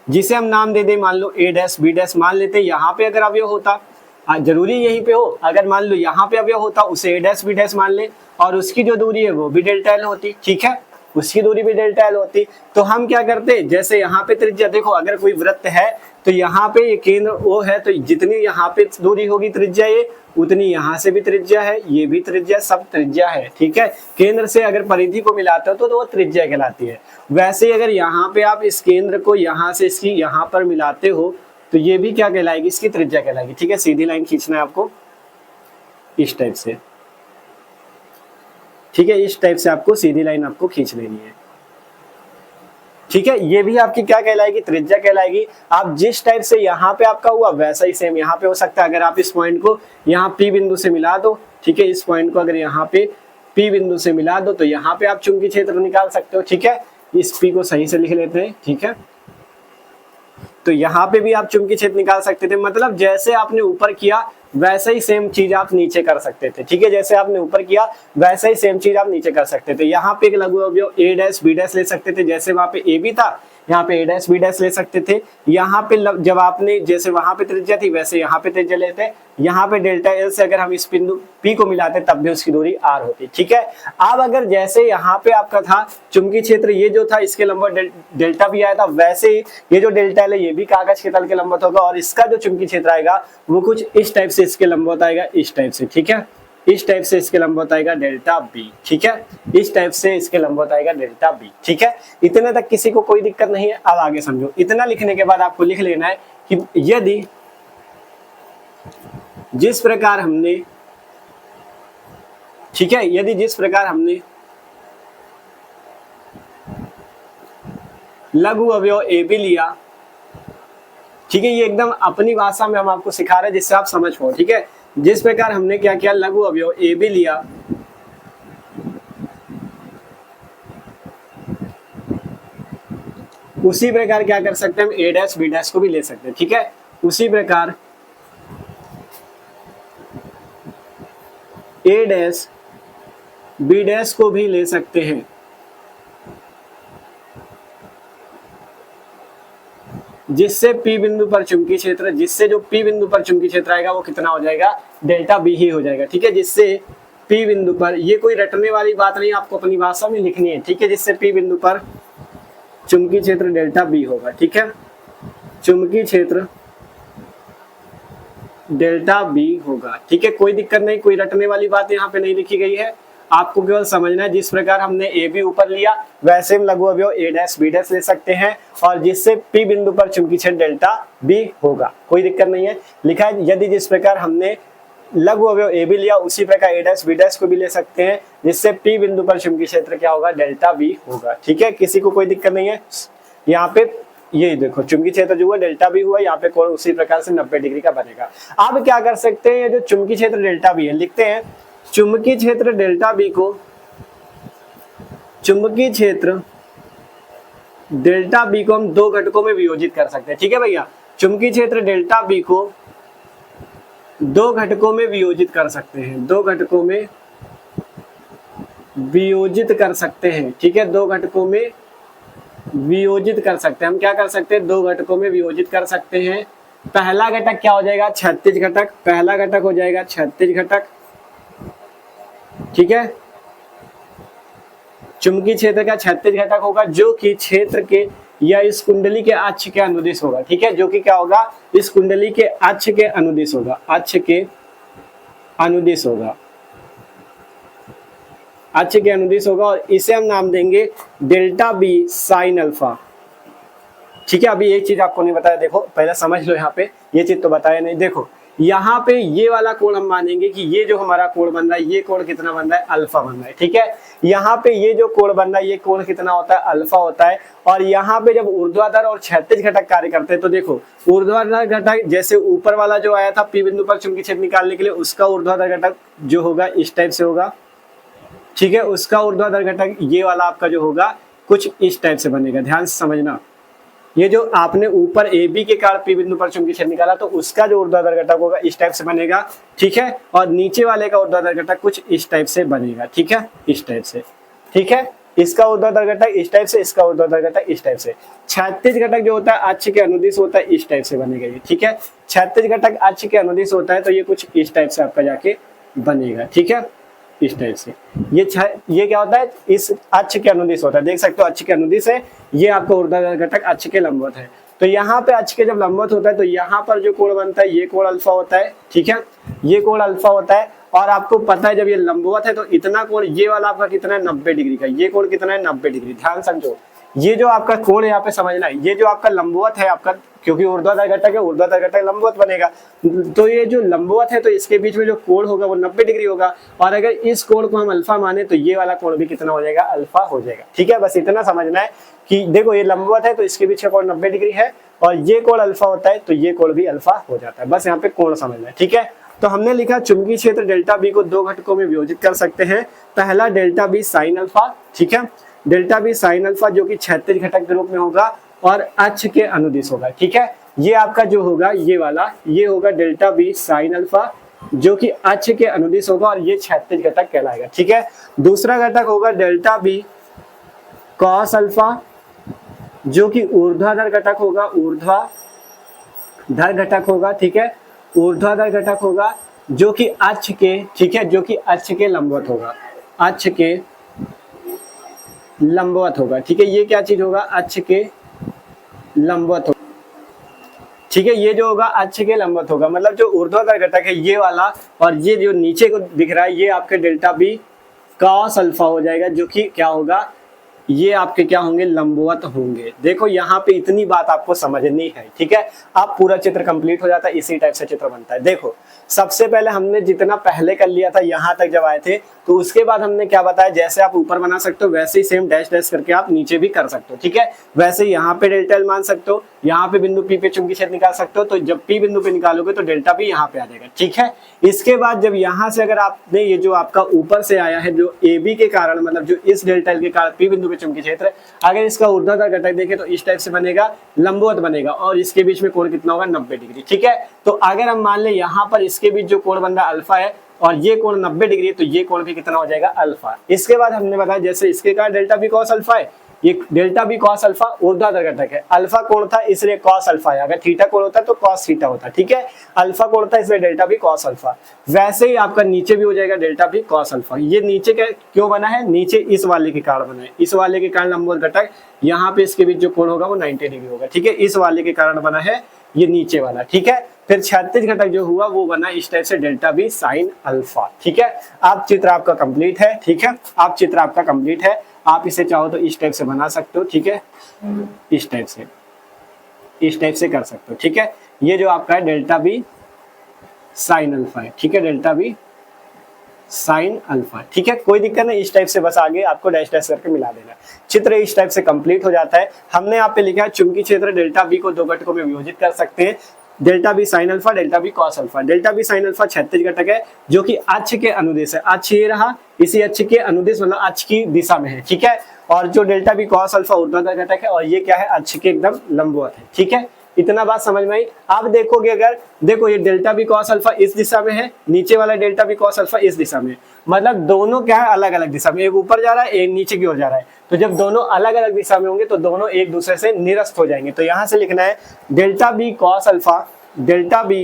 जिसे हम नाम दे दे, मान लो ए डैश बी डैश मान लेते। यहाँ पे अगर अवयव होता, जरूरी यहीं पे हो, अगर मान लो यहाँ पे अवयव होता उसे ए डैश बी डैश मान ले और उसकी जो दूरी है वो भी डेल्टा एल होती। ठीक है, उसकी दूरी भी डेल्टा एल होती। तो हम क्या करते, जैसे यहाँ पे त्रिज्या देखो, अगर कोई वृत्त है तो यहाँ पे ये केंद्र ओ है, तो जितनी यहाँ पे दूरी होगी त्रिज्या ये, उतनी यहाँ से भी त्रिज्या है, ये भी त्रिज्या, सब त्रिज्या है। ठीक है, केंद्र से अगर परिधि को मिलाते हो तो वो त्रिज्या कहलाती है। वैसे ही अगर यहाँ पे आप इस केंद्र को यहाँ से इसकी यहाँ पर मिलाते हो तो ये भी क्या कहलाएगी, इसकी त्रिज्या कहलाएगी। ठीक है, सीधी लाइन खींचना है आपको इस टाइप से। ठीक है, इस टाइप से आपको सीधी लाइन आपको खींच लेनी है। ठीक है, ये भी आपकी क्या कहलाएगी, त्रिज्या कहलाएगी। आप जिस टाइप से यहाँ पे आपका हुआ वैसा ही सेम यहाँ पे हो सकता है। अगर आप इस पॉइंट को यहाँ पी बिंदु से मिला दो, ठीक है, इस पॉइंट को अगर यहाँ पे पी बिंदु से मिला दो तो यहाँ पे आप चुंबकीय क्षेत्र निकाल सकते हो। ठीक है, इस पी को सही से लिख लेते हैं। ठीक है, तो यहाँ पे भी आप चुंबकीय क्षेत्र निकाल सकते थे, मतलब जैसे आपने ऊपर किया वैसे ही सेम चीज आप नीचे कर सकते थे। ठीक है, जैसे आपने ऊपर किया वैसे ही सेम चीज आप नीचे कर सकते थे। यहाँ पे एक लघु अवयव ए डैश बी डैश ले सकते थे, जैसे वहां पे ए बी था यहाँ पे ए डैश बी डैश ले सकते थे। यहाँ पे जब आपने जैसे वहां पे त्रिज्या थी वैसे यहाँ पे त्रिज्या लेते, यहाँ पे डेल्टा एल से अगर हम इस बिंदु पी को मिलाते तब भी उसकी दूरी आर होती, ठीक है। अब अगर जैसे यहाँ पे आपका था चुंबकीय क्षेत्र, ये जो था इसके लंबवत डेल्टा भी आया था, वैसे ही ये जो डेल्टा एल है ये भी कागज के तल के लंबवत होगा और इसका जो चुंबकीय क्षेत्र आएगा वो कुछ इस टाइप से इसके लंबवत आएगा, इस टाइप से, ठीक है। इस टाइप से इसके लंबवत आएगा डेल्टा बी, ठीक है। इस टाइप से इसके लंबवत आएगा डेल्टा बी, ठीक है। इतने तक किसी को कोई दिक्कत नहीं है। अब आगे समझो। इतना लिखने के बाद आपको लिख लेना है कि यदि जिस प्रकार हमने, ठीक है, यदि जिस प्रकार हमने लघु अवयव ए बी लिया, ठीक है, ये एकदम अपनी भाषा में हम आपको सिखा रहे हैं जिससे आप समझ पाओ, ठीक है। जिस प्रकार हमने क्या किया, लघु अवयव ए बी लिया, उसी प्रकार क्या कर सकते हैं हम ए डैश बी डैश को भी ले सकते हैं, ठीक है। उसी प्रकार ए डैश बी डैश को भी ले सकते हैं, जिससे P बिंदु पर चुंबकीय क्षेत्र, जिससे जो P बिंदु पर चुंबकीय क्षेत्र आएगा वो कितना हो जाएगा, डेल्टा बी ही हो जाएगा, ठीक है। जिससे P बिंदु पर, ये कोई रटने वाली बात नहीं, आपको अपनी भाषा में लिखनी है, ठीक है। जिससे P बिंदु पर चुंबकीय क्षेत्र डेल्टा बी होगा, ठीक है। चुंबकीय क्षेत्र डेल्टा बी होगा, ठीक है। कोई दिक्कत नहीं, कोई रटने वाली बात यहाँ पे नहीं लिखी गई है, आपको केवल समझना है। जिस प्रकार हमने ए बी ऊपर लिया वैसे हम लघु अवयव ए डैश बी डैश ले सकते हैं और जिससे P बिंदु पर चुंबकीय क्षेत्र डेल्टा बी होगा, कोई दिक्कत नहीं है। लिखा है यदि जिस प्रकार हमने लघु अवयव ए बी लिया उसी प्रकार ए डैश बी डैश को भी ले सकते हैं, जिससे P बिंदु पर चुंबकीय क्षेत्र क्या होगा, डेल्टा बी होगा, ठीक है। किसी को कोई दिक्कत नहीं है। यहाँ पे ये देखो चुंबकीय क्षेत्र जो हुआ डेल्टा बी हुआ, यहाँ पे कोण उसी प्रकार से 90 डिग्री का बनेगा। अब क्या कर सकते हैं, जो चुंबकीय क्षेत्र डेल्टा बी है, लिखते हैं चुंबकीय क्षेत्र डेल्टा बी को, चुंबकीय क्षेत्र डेल्टा बी को हम दो घटकों में वियोजित कर सकते हैं, ठीक है भैया। चुंबकीय क्षेत्र डेल्टा बी को दो घटकों में वियोजित कर सकते हैं, दो घटकों में वियोजित कर सकते हैं, ठीक है। दो घटकों में वियोजित कर सकते हैं, हम क्या कर सकते हैं, दो घटकों में वियोजित कर सकते हैं। पहला घटक क्या हो जाएगा, क्षैतिज घटक, पहला घटक हो जाएगा क्षैतिज घटक, ठीक है। चुंबकीय क्षेत्र का क्षैतिज घटक होगा जो कि क्षेत्र के या इस कुंडली के अक्ष के अनुदिश होगा, ठीक है। जो कि क्या होगा, इस कुंडली के अक्ष के अनुदिश होगा, अक्ष के अनुदिश होगा, अक्ष के अनुदिश होगा और इसे हम नाम देंगे डेल्टा बी साइन अल्फा, ठीक है। अभी एक चीज आपको नहीं बताया, देखो पहले समझ लो, यहाँ पे ये चीज तो बताया नहीं। देखो यहाँ पे ये वाला कोण हम मानेंगे कि ये जो हमारा कोण बन रहा है, ये कोण कितना बन रहा है, अल्फा बन रहा है, ठीक है। यहाँ पे ये जो कोण बन रहा है, ये कोण कितना होता है, अल्फा होता है। और यहाँ पे जब ऊर्ध्वाधर और क्षैतिज घटक कार्य करते हैं तो देखो ऊर्ध्वाधर घटक जैसे ऊपर वाला जो आया था P बिंदु पर चुंबकीय क्षेत्र निकालने के लिए, उसका ऊर्ध्वाधर घटक जो होगा इस टाइप से होगा, ठीक है। उसका ऊर्ध्वाधर घटक ये वाला आपका जो होगा कुछ इस टाइप से बनेगा, ध्यान से समझना। ये जो आपने ऊपर ए बी के कारण P बिंदु पर चुंबकीय क्षेत्र निकाला तो उसका जो ऊर्ध्वाधर घटक होगा इस टाइप से बनेगा, ठीक है। और नीचे वाले का ऊर्ध्वाधर घटक कुछ इस टाइप से बनेगा, ठीक है, इस टाइप से, ठीक है। इसका ऊर्ध्वाधर घटक इस टाइप से, इसका ऊर्ध्वाधर घटक इस टाइप से। क्षैतिज घटक जो होता है अक्ष के अनुदिश होता है, इस टाइप से बनेगा ये, ठीक है। क्षैतिज घटक अक्ष के अनुदिश होता है तो ये कुछ इस टाइप से आपका जाके बनेगा, ठीक है, इस टाइप से। ये क्या होता है, इस अक्ष के अनुदिश होता है, देख सकते हो अक्ष के अनुदिश है, ये आपका ऊर्ध्वाधर घटक अक्ष के लंबवत है। तो यहाँ पे अक्ष के जब लंबवत होता है तो यहाँ पर जो कोण बनता है ये कोण अल्फा होता है, ठीक है, ये कोण अल्फा होता है। और आपको पता है जब ये लंबवत है तो इतना कोण ये वाला आपका कितना है, 90 डिग्री का, ये कोण कितना है, 90 डिग्री। ध्यान समझो, ये जो आपका कोण यहाँ पे समझना है, ये जो आपका लंबवत है आपका, क्योंकि ऊर्ध्वाधर घटक है, ऊर्ध्वाधर घटक लंबवत बनेगा, तो ये जो लंबवत है तो इसके बीच में जो कोण होगा वो 90 डिग्री होगा। और अगर इस कोण को हम अल्फा माने तो ये वाला कोण भी कितना हो जाएगा, अल्फा हो जाएगा, ठीक है। बस इतना समझना है कि देखो ये लंबवत है तो इसके बीच का कोण 90 डिग्री है और ये कोण अल्फा होता है तो ये कोण भी अल्फा हो जाता है। बस यहाँ पे कोण समझना है, ठीक है। तो हमने लिखा चुंबकीय क्षेत्र डेल्टा बी को दो घटकों में वियोजित कर सकते हैं। पहला डेल्टा बी साइन अल्फा, ठीक है, डेल्टा बी साइन अल्फा जो कि क्षैतिज घटक के रूप में होगा और अक्ष के अनुदिश होगा, ठीक है। ये आपका जो होगा ये वाला, ये होगा डेल्टा बी साइन अल्फा जो कि अक्ष के अनुदिश होगा और ये क्षैतिज घटक कहलाएगा, ठीक है। दूसरा घटक होगा डेल्टा बी कॉस अल्फा, जो कि ऊर्ध्वाधर घटक होगा, ऊर्ध्वाधर घटक होगा, ठीक है, ऊर्ध्वाधर घटक होगा जो कि अक्ष के, ठीक है, जो कि अक्ष के लंबवत होगा, अक्ष के लंबवत होगा, ठीक है। ये क्या चीज होगा, अक्ष के लंबवत होगा, ठीक है। ये जो होगा अक्ष के लंबवत होगा, मतलब जो ऊर्ध्वाधर घटक है ये वाला, और ये जो नीचे को दिख रहा है ये आपके डेल्टा बी कॉस अल्फा हो जाएगा, जो कि क्या होगा, ये आपके क्या होंगे, लंबवत होंगे। देखो यहाँ पे इतनी बात आपको समझनी है, ठीक है। अब पूरा चित्र कंप्लीट हो जाता है, इसी टाइप से चित्र बनता है। देखो सबसे पहले हमने जितना पहले कर लिया था यहाँ तक जब आए थे, तो उसके बाद हमने क्या बताया, जैसे आप ऊपर बना सकते हो वैसे ही सेम डैश डैश करके आप नीचे भी कर सकते हो, ठीक है। वैसे यहाँ पे डेल्टा एल मान सकते हो, यहाँ पे बिंदु पी पे चुंबकीय क्षेत्र निकाल सकते हो, तो जब पी बिंदु पे निकालोगे तो डेल्टा पी यहाँ पे आ जाएगा, ठीक है। इसके बाद जब यहाँ से अगर आपने ये जो आपका ऊपर से आया है जो ए बी के कारण, मतलब जो इस डेल्टा एल के कारण पी बिंदु पे चुंबकीय क्षेत्र, अगर इसका ऊर्ध्वाधर घटक देखें तो इस टाइप से बनेगा, लंबवत बनेगा, और इसके बीच में कोण कितना होगा, 90 डिग्री, ठीक है। तो अगर हम मान ले यहाँ पर इसके बीच जो कोण बन रहा है अल्फा है, और ये कोण 90 डिग्री है, तो ये कोण भी कितना हो जाएगा, अल्फा। इसके बाद हमने बताया जैसे इसके कारण डेल्टा बी कॉस अल्फा है, ये डेल्टा बी कॉस अल्फा ऊर्ध्वाधर घटक है, अल्फा कोण था इसलिए कॉस अल्फा है, अगर थीटा कोण होता तो कॉस थीटा होता, ठीक है। अल्फा कोण था इसलिए डेल्टा बी कॉस अल्फा। वैसे ही आपका नीचे भी हो जाएगा डेल्टा बी कॉस अल्फा। ये नीचे का क्यों बना है, नीचे इस वाले के कारण बना है, इस वाले के कारण लंबवत घटक, यहाँ पे इसके बीच जो कोण होगा वो 90 डिग्री होगा, ठीक है। इस वाले के कारण बना है ये नीचे वाला, ठीक है। फिर क्षैतिज घटक जो हुआ वो बना इस टाइप से डेल्टा बी साइन अल्फा, ठीक है। आप चित्र आपका कंप्लीट है, ठीक है, आप चित्र आपका कंप्लीट है। आप इसे चाहो तो इस टाइप से बना सकते हो, ठीक है, इस टाइप से कर सकते हो, ठीक है। ये जो आपका है डेल्टा बी साइन अल्फा है, ठीक है, डेल्टा बी साइन अल्फा, ठीक है, कोई दिक्कत नहीं। इस टाइप से बस आगे आपको डैश डैश करके मिला देना। चित्र इस टाइप से कंप्लीट हो जाता है। हमने यहाँ पे लिखा है चुंबकीय क्षेत्र डेल्टा बी को दो घटकों में विभाजित कर सकते हैं, delta B sine alpha, delta B cos alpha. Delta B sine alpha क्षैतिज घटक है जो कि अक्ष के अनुदिश है, अक्ष ये रहा, इसी अक्ष के अनुदिश मतलब अक्ष की दिशा में है, ठीक है। और जो डेल्टा बी कॉस अल्फा ऊर्ध्वाधर घटक है, और ये क्या है, अक्ष के एकदम लंबवत है, ठीक है। इतना बात समझ में आई। आप देखोगे अगर देखो ये डेल्टा बी कॉस अल्फा इस दिशा में है, नीचे वाला डेल्टा बी कॉस अल्फा इस दिशा में, मतलब दोनों क्या है, अलग अलग दिशा में, एक ऊपर जा रहा है एक नीचे की ओर जा रहा है। तो जब दोनों अलग अलग दिशा में होंगे तो दोनों एक दूसरे से निरस्त हो जाएंगे। तो यहाँ से लिखना है delta B cos alpha, delta B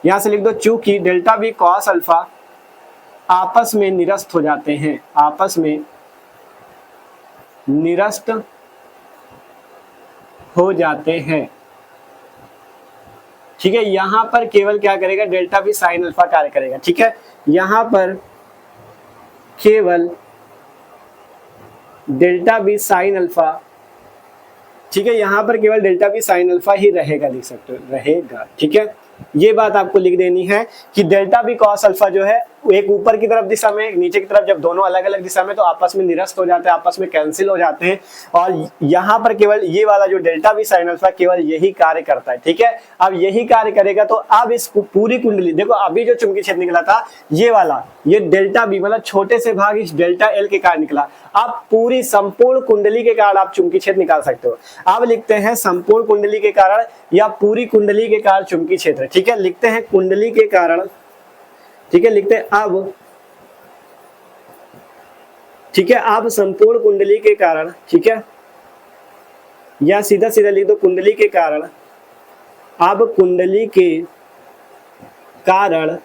यहां से लिख दो, चूंकि डेल्टा बी कॉस अल्फा आपस में निरस्त हो जाते हैं, आपस में निरस्त हो जाते हैं, ठीक है। यहां पर केवल क्या करेगा, डेल्टा बी साइन अल्फा कार्य करेगा, ठीक है। यहां पर केवल डेल्टा बी साइन अल्फा, ठीक है, यहां पर केवल डेल्टा बी साइन अल्फा ही रहेगा, लिख सकते हो, रहेगा, ठीक है। ये बात आपको लिख देनी है कि डेल्टा बी कॉस अल्फा जो है एक ऊपर की तरफ दिशा में, एक नीचे की तरफ, जब दोनों अलग अलग दिशा में तो आपस में निरस्त हो जाते हैं, आपस में कैंसिल हो जाते हैं। और यहाँ पर केवल ये वाला जो डेल्टा बी साइन अल्फा केवल यही कार्य करता है, ठीक है। अब यही कार्य करेगा तो अब इस पूरी कुंडली देखो, अभी जो चुंबकीय क्षेत्र निकला था ये वाला, ये डेल्टा बी मतलब छोटे से भाग इस डेल्टा एल के कारण निकला। अब पूरी संपूर्ण कुंडली के कारण आप चुंबकीय क्षेत्र निकाल सकते हो। अब लिखते हैं संपूर्ण कुंडली के कारण या पूरी कुंडली के कारण चुंबकीय क्षेत्र, ठीक है। लिखते हैं कुंडली के कारण, ठीक है, लिखते हैं अब, ठीक है, अब संपूर्ण कुंडली के कारण, ठीक है, या सीधा सीधा लिख दो कुंडली के कारण, अब कुंडली के कारण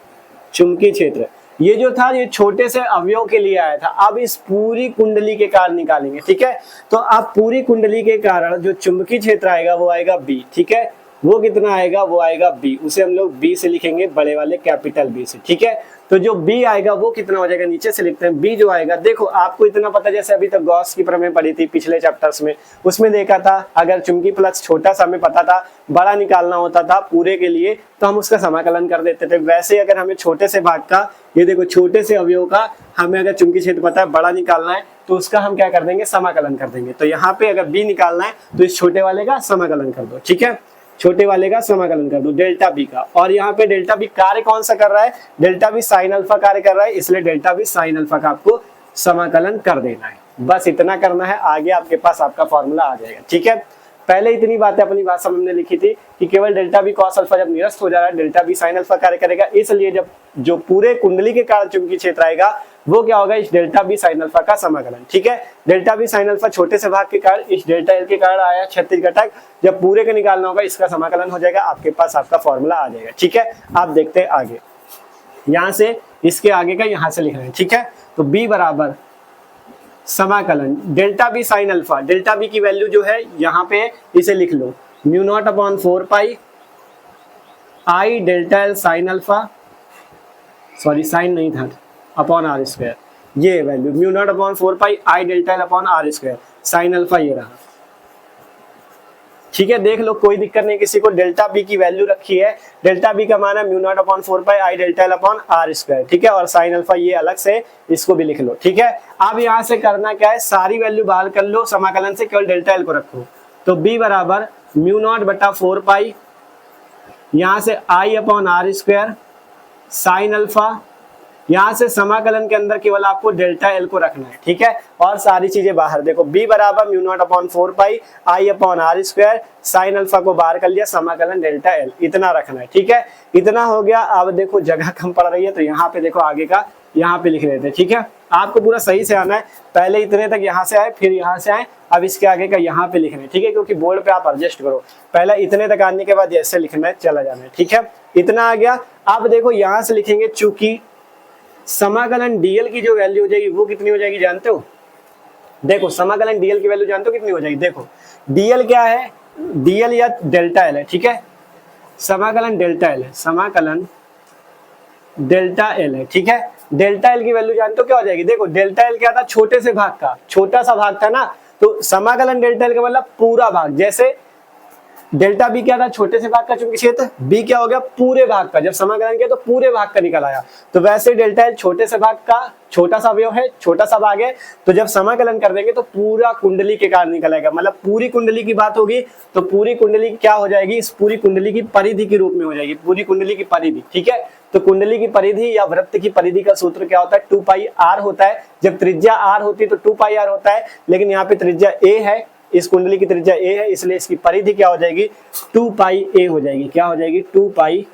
चुंबकीय क्षेत्र, ये जो था ये छोटे से अवयव के लिए आया था, अब इस पूरी कुंडली के कारण निकालेंगे, ठीक है। तो अब पूरी कुंडली के कारण जो चुंबकीय क्षेत्र आएगा वो आएगा बी, ठीक है। वो कितना आएगा, वो आएगा बी, उसे हम लोग बी से लिखेंगे, बड़े वाले कैपिटल बी से, ठीक है। तो जो बी आएगा वो कितना हो जाएगा, नीचे से लिखते हैं बी जो आएगा। देखो आपको इतना पता, जैसे अभी तक गॉस की प्रमेय पढ़ी थी पिछले चैप्टर्स में, उसमें देखा था अगर चुंबकीय प्लस छोटा सा हमें पता था, बड़ा निकालना होता था पूरे के लिए तो हम उसका समाकलन कर देते थे। वैसे अगर हमें छोटे से भाग का, ये देखो छोटे से अवयव का हमें अगर चुंबकीय क्षेत्र पता है, बड़ा निकालना है तो उसका हम क्या कर देंगे, समाकलन कर देंगे। तो यहाँ पे अगर बी निकालना है तो इस छोटे वाले का समाकलन कर दो, ठीक है, छोटे वाले का समाकलन कर दो डेल्टा बी का। और यहाँ पे डेल्टा बी कार्य कौन सा कर रहा है, डेल्टा बी साइन अल्फा कार्य कर रहा है, इसलिए डेल्टा बी साइन अल्फा का आपको समाकलन कर देना है। बस इतना करना है, आगे आपके पास आपका फॉर्मूला आ जाएगा, ठीक है। पहले इतनी बातें अपनी भाषा में हमने लिखी थी कि केवल डेल्टा बी कॉस अल्फा जब निरस्त हो जा रहा है डेल्टा बी साइन अल्फा कार्य करेगा, इसलिए जब जो पूरे कुंडली के कारण चुंबकीय क्षेत्र आएगा वो क्या होगा, इस डेल्टा बी साइन अल्फा का समाकलन। ठीक है, डेल्टा बी साइन अल्फा छोटे से भाग के कारण इस डेल्टा एल के कारण आया क्षैतिज घटक, जब पूरे का निकालना होगा इसका समाकलन हो जाएगा, आपके पास आपका फॉर्मूला आ जाएगा। ठीक है, आप देखते हैं आगे, यहाँ से इसके आगे का यहाँ से लिख रहे हैं। ठीक है, तो b बराबर समाकलन delta B sine alpha, delta B की वैल्यू जो है यहाँ पे इसे लिख लो, mu naught upon 4 pi I delta L sine alpha, sorry sine नहीं था, अपॉन आर स्क्वायर, ये value mu naught upon 4 pi I delta L upon R square sine alpha ये रहा। ठीक है, देख लो कोई दिक्कत नहीं किसी को, डेल्टा बी की वैल्यू रखी है, डेल्टा बी का मान है mu naught upon 4 pi I delta L upon R square. ठीक है, और साइन अल्फा ये अलग से इसको भी लिख लो। ठीक है, अब यहाँ से करना क्या है, सारी वैल्यू बाहर कर लो, समाकलन से केवल डेल्टा एल को रखो, तो b बराबर म्यू नॉट बटा 4 पाई, यहाँ से I upon R square sine alpha, यहाँ से समाकलन के अंदर केवल आपको डेल्टा एल को रखना है। ठीक है, और सारी चीजें बाहर, देखो b बराबर mu naught upon 4 pi I upon R square sine alpha को बाहर कर लिया, समाकलन डेल्टा एल इतना रखना है। ठीक है, इतना हो गया। अब देखो जगह कम पड़ रही है तो यहाँ पे देखो आगे का यहाँ पे लिख लेते हैं। ठीक है, आपको पूरा सही से आना है, पहले इतने तक यहाँ से आए फिर यहाँ से आए, अब इसके आगे का यहाँ पे लिखना है। ठीक है, क्योंकि बोर्ड पे आप एडजस्ट करो, पहले इतने तक आने के बाद ऐसे लिखना है, चला जाना है। ठीक है, इतना आ गया। अब देखो यहाँ से लिखेंगे, चूंकि समाकलन डीएल की जो वैल्यू हो जाएगी वो कितनी हो जाएगी जानते हो, देखो समाकलन डीएल की वैल्यू जानते हो कितनी हो जाएगी, देखो डीएल क्या है, डीएल या डेल्टा एल है। ठीक है, समाकलन डेल्टा एल है, समाकलन डेल्टा एल है। ठीक है, डेल्टा एल की वैल्यू जानते हो क्या हो जाएगी, देखो डेल्टा एल क्या था, छोटे से भाग का छोटा सा भाग था ना, तो समाकलन डेल्टा एल का मतलब पूरा भाग, जैसे डेल्टा बी क्या था, छोटे से भाग का चुंबकीय क्षेत्र, बी क्या हो गया, पूरे भाग का, जब समाकलन किया तो पूरे भाग का निकल आया, तो वैसे डेल्टा एल छोटे से भाग का छोटा सा अवयव है, छोटा सा भाग है, तो जब समाकलन कर देंगे तो पूरा कुंडली के कारण निकल आएगा, मतलब पूरी कुंडली की बात होगी तो पूरी कुंडली क्या हो जाएगी, इस पूरी कुंडली की परिधि के रूप में हो जाएगी, पूरी कुंडली की परिधि। ठीक है, तो कुंडली की परिधि या वृत्त की परिधि का सूत्र क्या होता है, 2 पाई आर होता है, जब त्रिज्या आर होती है तो 2 पाई आर होता है, लेकिन यहाँ पे त्रिज्या ए है, इस कुंडली की त्रिज्या ए है, इसलिए इसकी परिधि क्या हो जाएगी, 2 पाई ए हो जाएगी, क्या हो जाएगी, 2 पाई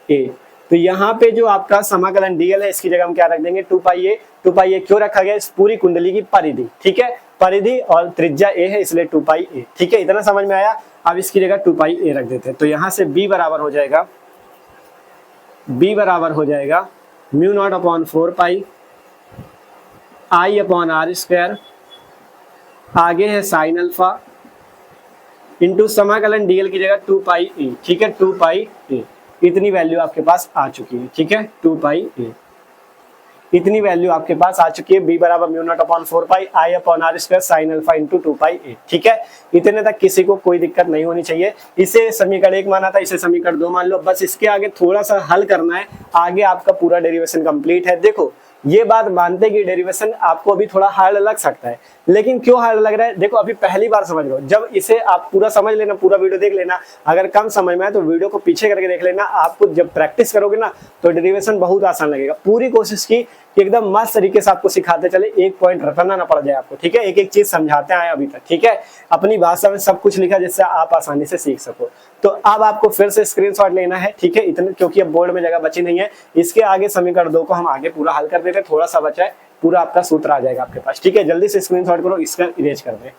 ए। तो यहाँ पे जो आपका समाकलन डीएल है इसकी जगह हम क्या रख देंगे, 2 पाई ए। 2 पाई ए क्यों रखा गया, इस पूरी कुंडली की परिधि। ठीक है, परिधि और त्रिज्या ए है इसलिए 2 पाई ए। ठीक है, इतना समझ में आया। अब इसकी जगह 2 पाई ए रख देते हैं, तो यहाँ से b बराबर हो जाएगा, b बराबर हो जाएगा mu naught upon 4 pi I upon R square, आगे है साइन अल्फा इंटू समाकलन डीएल की जगह 2 पाई ए। ठीक है, 2 पाई ए, इतनी वैल्यू आपके पास आ चुकी है। ठीक है, 2 पाई ए, इतनी वैल्यू आपके पास आ चुकी है। b बराबर mu naught upon 4 pi I upon R square sine alpha into 2 pi A. ठीक है, इतने तक किसी को कोई दिक्कत नहीं होनी चाहिए। इसे समीकरण 1 माना था, इसे समीकरण 2 मान लो, बस इसके आगे थोड़ा सा हल करना है, आगे आपका पूरा डेरिवेशन कंप्लीट है। देखो ये बात मानते कि डेरिवेशन आपको अभी थोड़ा हार्ड लग सकता है, लेकिन क्यों हार्ड लग रहा है, देखो अभी पहली बार समझ लो, जब इसे आप पूरा समझ लेना, पूरा वीडियो देख लेना, अगर कम समझ में आए तो वीडियो को पीछे करके देख लेना, आपको जब प्रैक्टिस करोगे ना तो डेरिवेशन बहुत आसान लगेगा। पूरी कोशिश की कि एकदम मस्त तरीके से आपको सिखाते चले, एक पॉइंट रटना ना पड़ जाए आपको। ठीक है, एक एक चीज समझाते आए अभी तक। ठीक है, अपनी भाषा में सब कुछ लिखा जिससे आप आसानी से सीख सको। तो अब आपको फिर से स्क्रीनशॉट लेना है। ठीक है, इतने, क्योंकि अब बोर्ड में जगह बची नहीं है। इसके आगे समीकरण 2 को हम आगे पूरा हल कर देते हैं, थोड़ा सा बचा है, पूरा आपका सूत्र आ जाएगा आपके पास। ठीक है, जल्दी से स्क्रीनशॉट करो, इसका इरेज कर दे।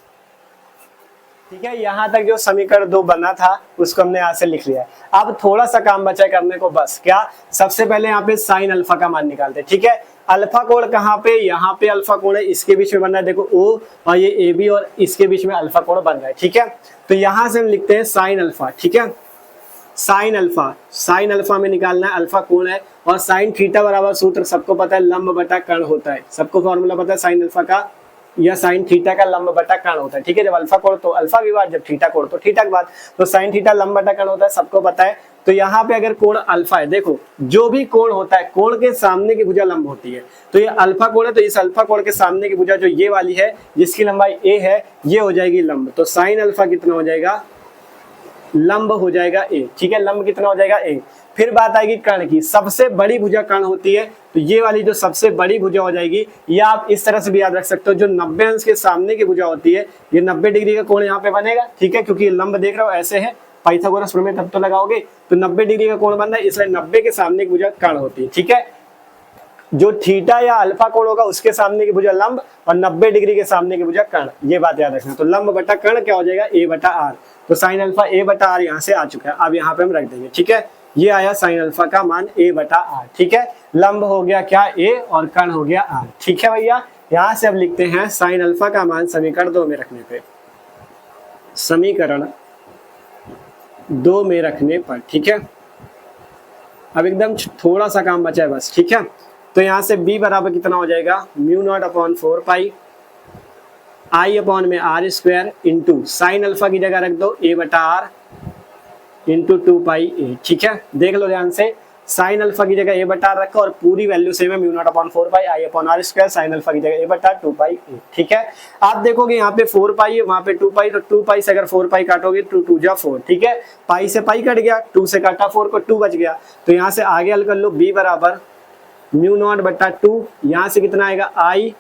ठीक है, यहाँ तक जो समीकरण 2 बना था उसको हमने यहाँ से लिख लिया। अब थोड़ा सा काम बचा है करने को, बस क्या, सबसे पहले यहाँ पे साइन अल्फा का मान निकालते हैं। ठीक है, अल्फा कोण कहाँ पे, यहाँ पे अल्फा कोण है, इसके बीच में बन रहा है, देखो ओ और ये ए बी और इसके बीच में अल्फा कोण बन रहा है। ठीक है, तो यहाँ से हम लिखते हैं साइन अल्फा। ठीक है, साइन अल्फा में निकालना है, अल्फा कोण है, और साइन थीटा बराबर सूत्र सबको पता है, लंब बटा कर्ण होता है, सबको फॉर्मूला पता है साइन अल्फा का या साइन थीटा का लंब बटा कर्ण होता है। ठीक है, जब अल्फा कोण तो अल्फा की बात, जब थीटा कोण तो थीटा की बात, तो साइन थीटा लंब बटा कर्ण होता है, सबको पता है। तो यहाँ पे अगर कोण अल्फा है, देखो जो भी कोण होता है कोण के सामने की भुजा लंब होती है, तो ये अल्फा कोण है, तो इस अल्फा कोण के सामने की भुजा जो ये वाली है जिसकी लंबाई a है, ये हो जाएगी लंब। तो साइन अल्फा कितना हो जाएगा, लंब हो जाएगा ए, ठीक है, लंब कितना हो जाएगा ए। फिर बात आएगी कर्ण की, सबसे बड़ी भुजा कर्ण होती है, तो ये वाली जो सबसे बड़ी भुजा हो जाएगी, या आप इस तरह से भी याद रख सकते हो, जो 90 अंश के सामने की भुजा होती है, ये 90 डिग्री का कोण यहाँ पे बनेगा, ठीक है, क्योंकि लंब देख रहे हो ऐसे है, पाइथागोरस प्रमेय तब तो लगाओगे, तो 90 डिग्री का कोण बन रहा है, इसलिए 90 के सामने की भुजा कर्ण होती है, ठीक है। जो थीटा या अल्फा कोण होगा उसके सामने की भुजा लंब, और 90 डिग्री के सामने की भुजा कर्ण, ये बात याद रखना। तो लंब बटा कर्ण क्या हो जाएगा, ए बटा आर। तो साइन अल्फा ए बटा आर यहाँ से आ चुका है, अब यहाँ पे हम रख देंगे, ठीक है। ये आया साइन अल्फा का मान ए बटा आर, ठीक है। लंब हो गया क्या ए, और कर्ण हो गया आर, ठीक है भैया। यहाँ से अब लिखते हैं साइन अल्फा का मान समीकरण 2 में रखने पे, समीकरण 2 में रखने पर, ठीक है। अब एकदम थोड़ा सा काम बचा है बस, ठीक है। तो यहाँ से b बराबर कितना हो जाएगा, mu naught upon 4 pi I upon में R square into sine alpha की जगह रख दो a बटा आर इंटू 2 पाई ए, ठीक है। देख लो ध्यान से, साइन अल्फा की जगह a बटा आर रखो और पूरी वैल्यू सेम है, mu naught upon 4 pi I upon R square, sine alpha की जगह a बटा 2 पाई ए, ठीक है। आप देखोगे यहाँ पे 4 पाई है, वहां पे 2 पाई, तो 2 पाई से अगर 4 पाई काटोगे 2 2 जा 4, ठीक है। पाई से पाई कट गया, 2 से काटा 4 को, 2 बच गया। तो यहाँ से आगे हल कर लो, b बराबर म्यू नॉट बटा 2, यहाँ से कितना आएगा आई,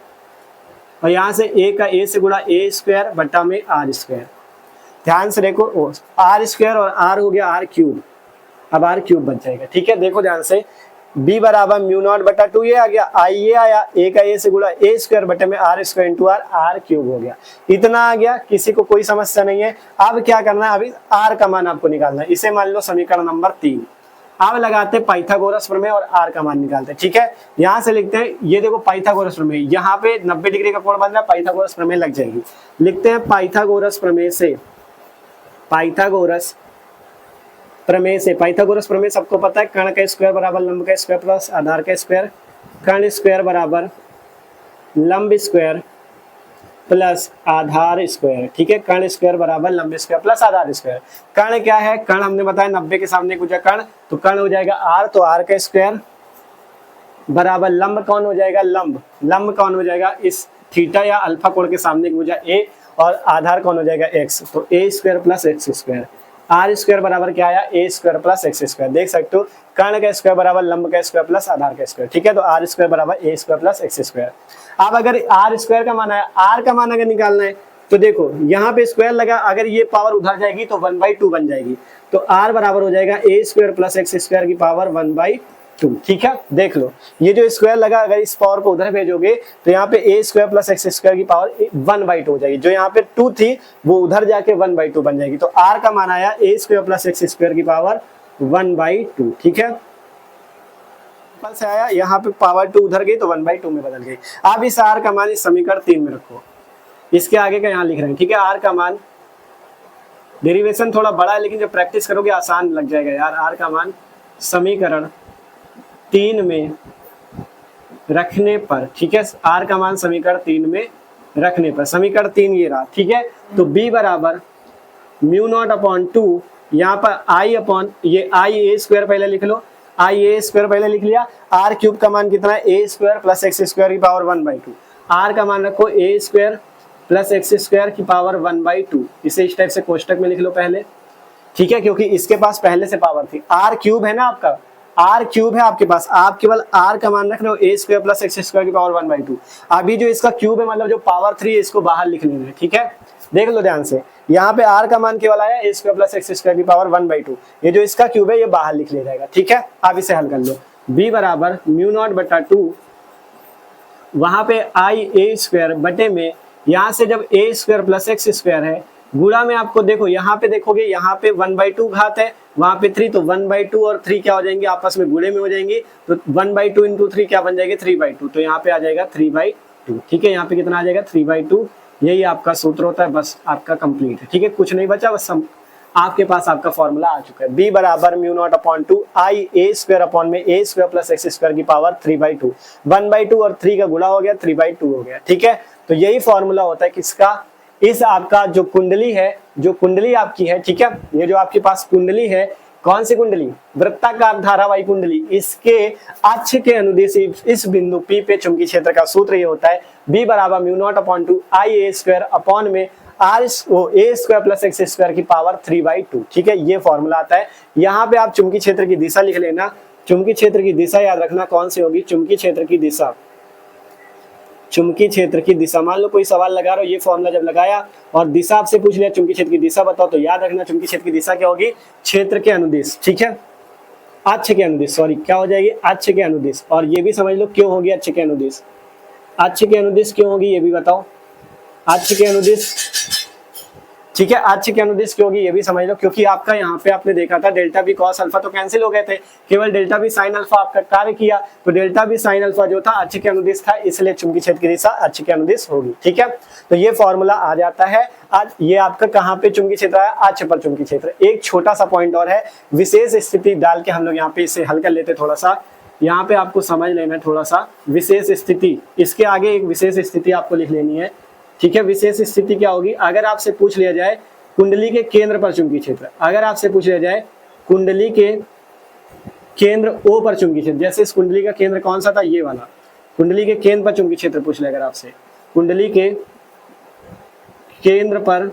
और यहाँ से a का a से गुणा a स्क्वायर बटा में आर स्क्वायर। ध्यान से देखो, आर स्क्वायर और आर हो गया आर क्यूब, अब आर क्यूब बच जाएगा, ठीक है। देखो ध्यान से, b बराबर म्यू नॉट बटा 2 ये आ गया, आई ये आया, a का a से गुणा a स्क्वायर बटे में R square into R, R cube हो गया। इतना आ गया, किसी को कोई समस्या नहीं है। अब क्या करना है, अभी आर का मान आपको निकालना है, इसे मान लो समीकरण नंबर 3। अब लगाते हैं पाइथागोरस प्रमेय और आर का मान निकालते हैं, ठीक है। यहाँ से लिखते हैं, ये देखो पाइथागोरस प्रमेय, यहाँ पे 90 डिग्री का कोण बन रहा है, पाइथागोरस प्रमेय लग जाएगी। लिखते हैं पाइथागोरस प्रमेय से, पाइथागोरस प्रमेय से, पाइथागोरस प्रमेय सबको पता है, कर्ण का स्क्वायर बराबर लंब का स्क्वायर प्लस आधार का स्क्वायर, कर्ण स्क्वायर बराबर लंब स्क्वायर प्लस आधार स्क्वायर, ठीक है। कर्ण स्क्वायर बराबर लंब स्क्वायर प्लस आधार स्क्वायर। कर्ण क्या है, कर्ण हमने बताया 90 के सामने कुछ कर्ण, तो कर्ण हो जाएगा आर, तो आर का स्क्वायर बराबर लंब कौन हो जाएगा, लंब, लंब कौन हो जाएगा, इस थीटा या अल्फा कोण के सामने की भुजा ए, और आधार कौन हो जाएगा एक्स, तो a square plus x square. R square बराबर क्या आया, a square plus x square. देख सकते हो, कर्ण का स्क्वायर बराबर लंब का स्क्वायर प्लस आधार का स्क्वायर, ठीक है। तो आर स्क्वायर बराबर ए स्क्वायर प्लस एक्स स्क्वायर। अब अगर आर स्क्वायर का मान आया, आर का मान अगर निकालना है, तो देखो यहाँ पे स्क्वायर लगा, अगर ये पावर उधर जाएगी तो 1/2 बन जाएगी, तो आर बराबर हो जाएगा ए स्क्वायर प्लस एक्स स्क्वायर की पावर 1/2, ठीक है। देख लो, ये जो स्क्वायर लगा, अगर इस पावर को उधर भेजोगे तो यहाँ पे ए स्क्वायर प्लस एक्स स्क्वायर की पावर 1/2 हो जाएगी, जो यहाँ पे 2 थी वो उधर जाके 1/2 बन जाएगी। तो आर का मान आया a square plus x square की पावर 1/2, ठीक है। से आया, यहाँ पे पावर 2 उधर गई तो 1/2 में बदल गई। अब इस आर का मान इस समीकरण 3 में रखो, इसके आगे का यहाँ लिख रहे हैं, ठीक है। आर का मान, डेरिवेशन थोड़ा बड़ा है लेकिन जब प्रैक्टिस करोगे आसान लग जाएगा यार। आर का मान समीकरण 3 में रखने पर, ठीक है, आर का मान समीकरण 3 में रखने पर, समीकरण 3 ये रहा, ठीक है। तो b बराबर म्यू नॉट अपॉन 2, यहाँ पर आई अपॉन ये आई ए स्क्वायर पहले लिख लो, आई ए स्क्वायर पहले लिख लिया, आर क्यूब का मान कितना है, ए स्क्वायर प्लस एक्स स्क्वायर की पावर 1/2। आर का मान रखो ए स्क्वायर प्लस एक्स स्क्वायर की पावर 1/2, इसे इस टाइप से कोष्टक में लिख लो पहले, ठीक है, क्योंकि इसके पास पहले से पावर थी। आर क्यूब है ना आपका, आर क्यूब है आपके पास, आप केवल आर का मान रख रहे हो ए स्क्वायर प्लस एक्स स्क्वायर की पावर 1/2। अभी जो इसका क्यूब है, मतलब जो पावर 3 है, इसको बाहर लिख लेना है, ठीक है। देख लो ध्यान से, यहाँ पे आर का मान केवल आया a square plus x square की पावर 1/2, ये जो इसका क्यूब है ये बाहर लिख लिया जाएगा, ठीक है। आप इसे हल कर लो, b बराबर म्यू नॉट बटा 2, वहां पे आई ए स्क्वायर बटे में, यहाँ से जब ए स्क्वायर प्लस एक्स स्क्वायर है, गुणा में आपको देखो, यहाँ पे देखोगे, यहाँ पे 1/2 घात है, वहां पे 3, तो 1/2 और 3 क्या हो जाएंगे, आपस में गुणे में हो जाएंगे, तो 1/2 इंटू 3 क्या बन जाएगी, 3/2, तो यहाँ पे आ जाएगा 3/2, ठीक है। यहाँ पे कितना आ जाएगा, 3/2, यही आपका सूत्र होता है, बस आपका कंप्लीट है, ठीक है। कुछ नहीं बचा, बस आपके पास आपका फॉर्मूला आ चुका है। b बराबर म्यू नॉट अपॉन 2 आई ए स्क्वायर अपॉन में ए स्क्वायर प्लस एक्स स्क्वायर की पावर 3/2, 1/2 और 3 का गुणा हो गया, 3/2 हो गया, ठीक है। तो यही फॉर्मूला होता है किसका, इस आपका जो कुंडली है, जो कुंडली आपकी है, ठीक है, ये जो आपके पास कुंडली है, कौन सी कुंडली, वृत्ताकार धारावाही कुंडली, इसके अक्ष के अनुदिश इस बिंदु P पे चुंबकीय क्षेत्र का सूत्र ये होता है, b बराबर म्यू नॉट अपॉन 2 आई ए स्क्वायर अपॉन में आर वो ए स्क्वायर प्लस एक्स स्क्वायर की पावर 3/2। ठीक है, ये फॉर्मूला आता है। यहाँ पे आप चुंबकीय क्षेत्र की दिशा लिख लेना। चुंबकीय क्षेत्र की दिशा याद रखना कौन सी होगी, चुंबकीय क्षेत्र की दिशा, चुंबकीय क्षेत्र की दिशा। मान लो कोई सवाल लगा रहा हो, ये फॉर्मूला जब लगाया और दिशा आपसे पूछ लिया चुंबकीय क्षेत्र की दिशा बताओ, तो याद रखना चुंबकीय क्षेत्र की दिशा क्या होगी, क्षेत्र के अनुदिश। ठीक है, अक्ष के अनुदिश, सॉरी क्या हो जाएगी, अक्ष के अनुदिश। और ये भी समझ लो क्यों होगी अक्ष के अनुदिश, अक्ष के अनुदिश क्यों होगी ये भी बताओ, अक्ष के अनुदिश। ठीक है, अक्ष के अनुदिश क्यों होगी ये भी समझ लो, क्योंकि आपका यहाँ पे आपने देखा था डेल्टा बी कॉस अल्फा तो कैंसिल हो गए थे, केवल डेल्टा बी साइन अल्फा आपका कार्य किया, तो डेल्टा बी साइन अल्फा जो था अक्ष के अनुदिश था, इसलिए चुंबकीय क्षेत्र की दिशा अक्ष के अनुदिश होगी। ठीक है, तो ये फॉर्मूला आ जाता है। आज ये आपका कहाँ पे चुंबकीय क्षेत्र है, अक्ष पर चुंबकीय क्षेत्र। एक छोटा सा पॉइंट और है, विशेष स्थिति डाल के हम लोग यहाँ पे इसे हल कर लेते थोड़ा सा, यहाँ पे आपको समझ लेना है थोड़ा सा। विशेष स्थिति, इसके आगे एक विशेष स्थिति आपको लिख लेनी है। ठीक है, विशेष स्थिति क्या होगी, अगर आपसे पूछ लिया जाए कुंडली के केंद्र पर चुंबकीय क्षेत्र, अगर आपसे पूछ लिया जाए कुंडली के केंद्र ओ पर चुंबकीय क्षेत्र, जैसे इस कुंडली का केंद्र कौन सा था, ये वाला, कुंडली के केंद्र पर चुंबकीय क्षेत्र पूछ ले अगर आपसे, कुंडली के केंद्र पर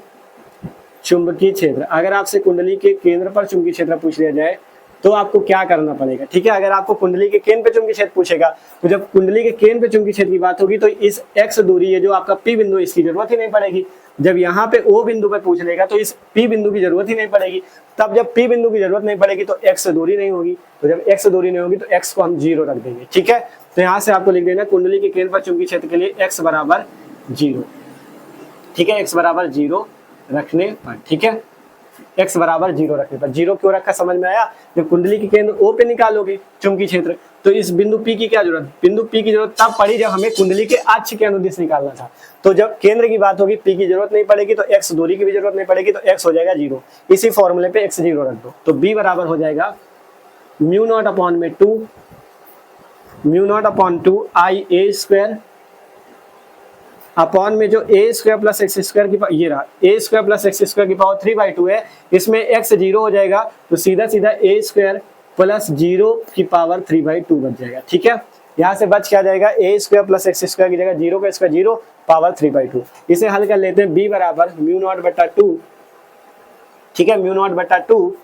चुंबकीय क्षेत्र, अगर आपसे कुंडली के केंद्र पर चुंबकीय क्षेत्र पूछ लिया जाए तो आपको क्या करना पड़ेगा। ठीक है, अगर आपको कुंडली के केंद्र पे चुंबकीय क्षेत्र पूछेगा, तो जब कुंडली के केंद्र पे चुंबकीय क्षेत्र की बात होगी तो इस एक्स दूरी है जो आपका पी बिंदु, इसकी जरूरत ही नहीं पड़ेगी। जब यहाँ पे ओ बिंदु पे पूछ लेगा तो इस पी बिंदु की जरूरत ही नहीं पड़ेगी। तब जब पी बिंदु की जरूरत नहीं पड़ेगी तो एक्स दूरी नहीं होगी, तो जब एक्स दूरी नहीं होगी तो एक्स को हम 0 रख देंगे। ठीक है, तो यहाँ से आपको लिख देना कुंडली के केंद्र पर चुंबकीय क्षेत्र के लिए एक्स बराबर 0। ठीक है, एक्स बराबर 0 रखने पर, ठीक है, x बराबर 0 रखने पर, 0 क्यों रखा समझ में आया। जब कुंडली के केंद्र O पे निकालोगे चुंबकीय क्षेत्र, तो इस बिंदु P की क्या जरूरत, बिंदु P की जरूरत तब पड़ी जब हमें कुंडली के अक्ष के अनुदिश निकालना था। तो जब केंद्र की बात होगी P की जरूरत नहीं पड़ेगी, तो x दूरी की भी जरूरत नहीं पड़ेगी, तो x हो जाएगा 0। इसी फॉर्मूले पे x 0 रख दो, तो b बराबर हो जाएगा μ0/2 आई ए स्क्वायर अपॉन में जो ए स्क्वायर प्लस एक्स स्क्वायर की ये रहा, ए स्क्वायर प्लस एक्स स्क्वायर की पावर 3/2 है, इसमें x 0 हो जाएगा, तो सीधा सीधा ए स्क्वायर प्लस 0 की पावर 3/2 बच जाएगा। ठीक है, यहाँ से बच क्या जाएगा, ए स्क्वायर प्लस एक्स स्क्वायर की जगह 0 का स्क्वायर 0 पावर 3/2। इसे हल कर लेते हैं, b बराबर μ0/2। ठीक है, μ0/2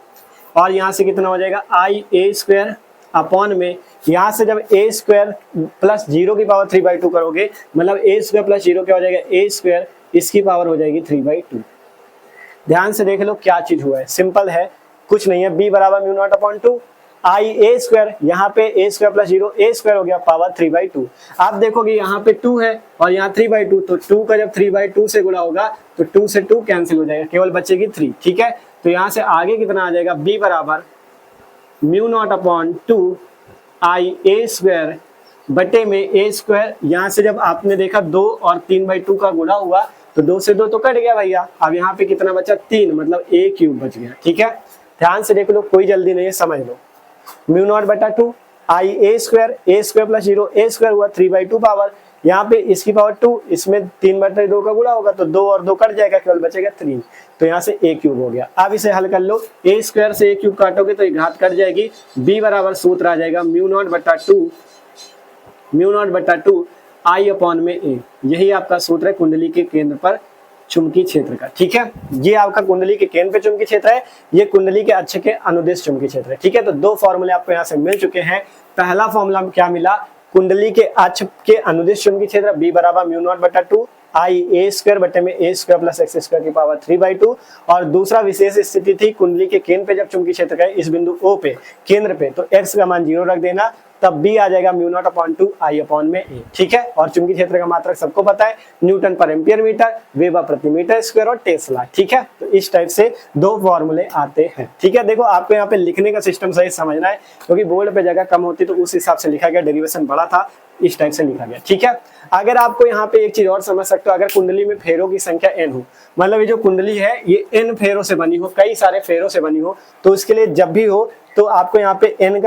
और यहाँ से कितना हो जाएगा, आई ए स्क्वायर अपॉन में, यहाँ से जब ए स्क्वायर प्लस 0 की पावर 3/2 करोगे, मतलब ए स्क्वायर प्लस 0 क्या हो जाएगा, ए स्क्वायर, इसकी पावर हो जाएगी 3/2। ध्यान से देख लो क्या चीज हुआ है, सिंपल है, कुछ नहीं है। b बराबर μ0/2 आई ए स्क्वायर, यहाँ पे ए स्क्वायर प्लस 0 ए स्क्वायर हो गया पावर 3/2। आप देखोगे यहाँ पे 2 है और यहाँ 3/2, तो 2 का जब 3/2 से गुणा होगा तो 2 से 2 कैंसिल हो जाएगा, केवल बचेगी 3। ठीक है, तो यहाँ से आगे कितना आ जाएगा, b बराबर μ0/2 आई ए स्क्वायर बटे में ए स्क्वायर, यहाँ से जब आपने देखा 2 और 3/2 का गुणा हुआ तो 2 से 2 तो कट गया भैया, अब यहाँ पे कितना बचा, 3, मतलब a क्यूब बच गया। ठीक है, ध्यान से देख लो, कोई जल्दी नहीं है, समझ लो। μ0/2 आई ए स्क्वायर प्लस 0 ए स्क्वायर हुआ 3/2 पावर, यहाँ पे इसकी पावर 2, इसमें 3/2 का गुणा होगा तो 2 और 2 कट जाएगा, केवल बचेगा 3, तो यहाँ से a क्यूब हो गया। अब इसे हल कर लो, a स्क्वायर से a क्यूब काटोगे तो घात कट जाएगी, b बराबर सूत्र आ जाएगा μ0/2 आई अपॉन में a। यही आपका सूत्र है कुंडली के केंद्र पर चुंबकीय क्षेत्र का। ठीक है, ये आपका कुंडली के केंद्र पे चुंबकीय क्षेत्र है, ये कुंडली के अक्ष के अनुदिश चुंबकीय क्षेत्र है। ठीक है, तो 2 फॉर्मूले आपको यहाँ से मिल चुके हैं। पहला फॉर्मूला क्या मिला, कुंडली के अक्ष के अनुदिश चुंबकीय क्षेत्र b बराबर μ0/2 आई ए स्क्वायर बटे में ए स्क्वायर प्लस एक्स स्क्वायर की पावर 3/2, और दूसरा विशेष स्थिति थी कुंडली के केंद्र पे जब चुंबकीय क्षेत्र का इस बिंदु O पे केंद्र पे, तो x का मान 0 रख देना, तब b आ जाएगा μ0/2 आई अपॉन में a। ठीक है, और चुंबकीय क्षेत्र का मात्रक सबको पता है, न्यूटन पर एम्पियर मीटर, वेबर प्रति मीटर स्क्वायर और टेस्ला। ठीक है, तो इस टाइप से 2 फॉर्मूले आते हैं। ठीक है, देखो आपको यहाँ पे लिखने का सिस्टम सही समझना है, क्योंकि बोर्ड पे जगह कम होती तो उस हिसाब से लिखा गया, डेरिवेशन बड़ा था, इस टाइप से लिखा गया। ठीक है, अगर आपको यहाँ पे एक चीज और समझ सकते हो, अगर कुंडली में फेरों की संख्या n हो, मतलब ये जो कुंडली है ये n फेरों से बनी हो, कई सारे फेरों से बनी हो, तो उसके लिए जब भी हो तो आपको यहाँ पे n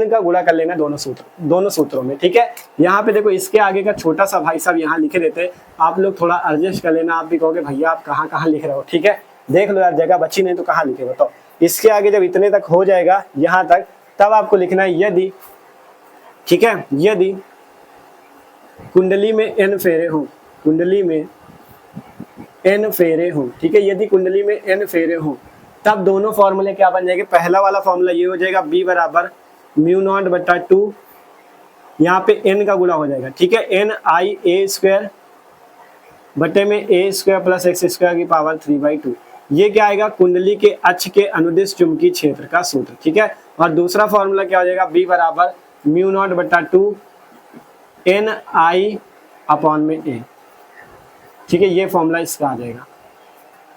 का गुणा कर लेना दोनों सूत्रों में। ठीक है, यहाँ पे देखो इसके आगे का छोटा सा भाई साहब यहाँ लिखे रहते हैं, आप लोग थोड़ा एडजस्ट कर लेना, आप भी कहोगे भैया आप कहाँ लिख रहे हो। ठीक है, देख लो यार, जगह बची नहीं तो कहाँ लिखे बताओ। इसके आगे जब इतने तक हो जाएगा यहाँ तक, तब आपको लिखना है यदि, ठीक है, यदि कुंडली में n फेरे हो, कुंडली में n फेरे हो, ठीक है, यदि कुंडली में n फेरे हो तब दोनों फॉर्मूले क्या बन जाएंगे। पहला वाला फॉर्मूला ये हो जाएगा b बराबर म्यू नॉट बटा 2, यहाँ पे n का गुणा हो जाएगा, ठीक है, n i a स्क्वायर बटे में a square plus x square की पावर 3/2। ये क्या आएगा, कुंडली के अक्ष के अनुदिश चुंबकीय क्षेत्र का सूत्र, ठीक है। और दूसरा फॉर्मूला क्या हो जाएगा, b बराबर म्यू नॉट बटा 2 n i अपॉन में a, ठीक है, ये फॉर्मूला इसका आ जाएगा,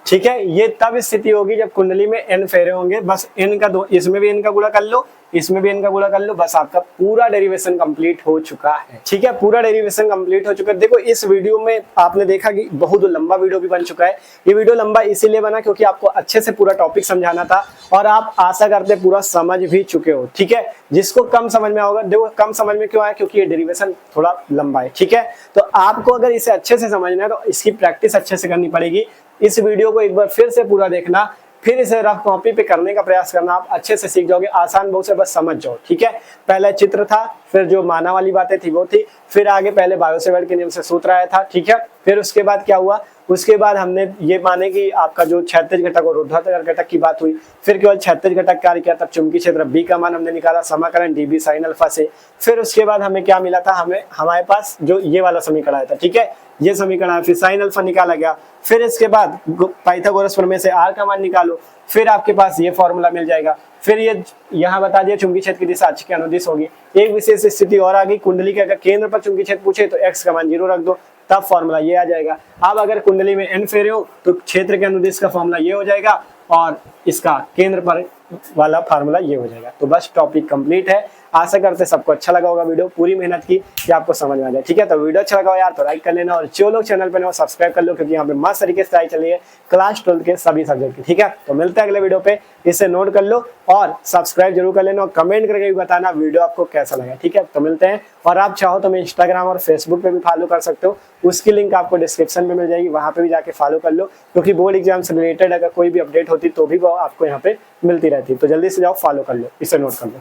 ठीक है। ये तब स्थिति होगी जब कुंडली में n फेरे होंगे, बस n का दो, इसमें भी n का गुणा कर लो, इसमें भी n का गुणा कर लो, बस आपका पूरा डेरिवेशन कंप्लीट हो चुका है, ठीक है, पूरा डेरिवेशन कंप्लीट हो चुका है। देखो इस वीडियो में आपने देखा कि बहुत लंबा वीडियो भी बन चुका है। ये वीडियो लंबा इसीलिए बना क्योंकि आपको अच्छे से पूरा टॉपिक समझाना था और आप आशा करते पूरा समझ भी चुके हो, ठीक है। जिसको कम समझ में होगा, देखो कम समझ में क्यों आया, क्योंकि ये डेरिवेशन थोड़ा लंबा है, ठीक है। तो आपको अगर इसे अच्छे से समझना है तो इसकी प्रैक्टिस अच्छे से करनी पड़ेगी। इस वीडियो को एक बार फिर से पूरा देखना, फिर इसे रफ कॉपी पे करने का प्रयास करना, आप अच्छे से सीख जाओगे। आसान बहुत से बस समझ जाओ, ठीक है। पहले चित्र था, फिर जो माना वाली बातें थी वो थी, फिर आगे पहले बायो-सेवर्ट के नियम से सूत्र आया था, ठीक है। फिर उसके बाद क्या हुआ, उसके बाद हमने ये माने कि आपका जो क्षैतिज घटक और ऊर्ध्वाधर घटक की बात हुई। फिर केवल क्षैतिज घटक कार्य किया, तब चुंबकीय क्षेत्र बी का मान हमने निकाला समाकलन डी बी साइन अल्फा से। फिर उसके बाद हमें क्या मिला था, हमें हमारे पास जो ये वाला समीकरण आया था, ठीक है, ये समीकरण, फिर साइन अल्फा निकाला गया। फिर इसके बाद पाइथागोरस प्रमेय से आर का मान निकालो, फिर आपके पास ये फॉर्मूला मिल जाएगा। फिर ये यहाँ बता दिया चुंबकीय क्षेत्र की दिशा अक्ष के अनुदिश होगी। एक विशेष स्थिति और आ गई, कुंडली के अगर केंद्र पर चुंबकीय क्षेत्र पूछे तो x का मान 0 रख दो, तब फॉर्मूला ये आ जाएगा। अब अगर कुंडली में n फेरे हो तो क्षेत्र के अनुदिश का फॉर्मूला ये हो जाएगा और इसका केंद्र पर वाला फार्मूला ये हो जाएगा। तो बस टॉपिक कंप्लीट है। आशा करते सबको अच्छा लगा होगा, वीडियो पूरी मेहनत की कि आपको समझ में आ जाए, ठीक है। तो वीडियो अच्छा लगा हो यार तो लाइक कर लेना, और जो लोग चैनल पर हो सब्सक्राइब कर लो, क्योंकि यहाँ पे मस्त तरीके से चल रही है क्लास 12 के सभी सब्जेक्ट की, ठीक है। तो मिलते हैं अगले वीडियो पे, इसे नोट कर लो और सब्सक्राइब जरूर कर लेना और कमेंट करके भी बताना वीडियो आपको कैसा लगा, ठीक है। तो मिलते हैं, और आप चाहो तो मैं इंस्टाग्राम और फेसबुक पे भी फॉलो कर सकते हो, उसकी लिंक आपको डिस्क्रिप्शन में मिल जाएगी, वहां पे भी जाके फॉलो कर लो, क्योंकि बोर्ड एग्जाम से रिलेटेड अगर कोई भी अपडेट होती तो भी वो आपको यहाँ पे मिलती रहती है। तो जल्दी से जाओ, फॉलो कर लो, इसे नोट कर लो।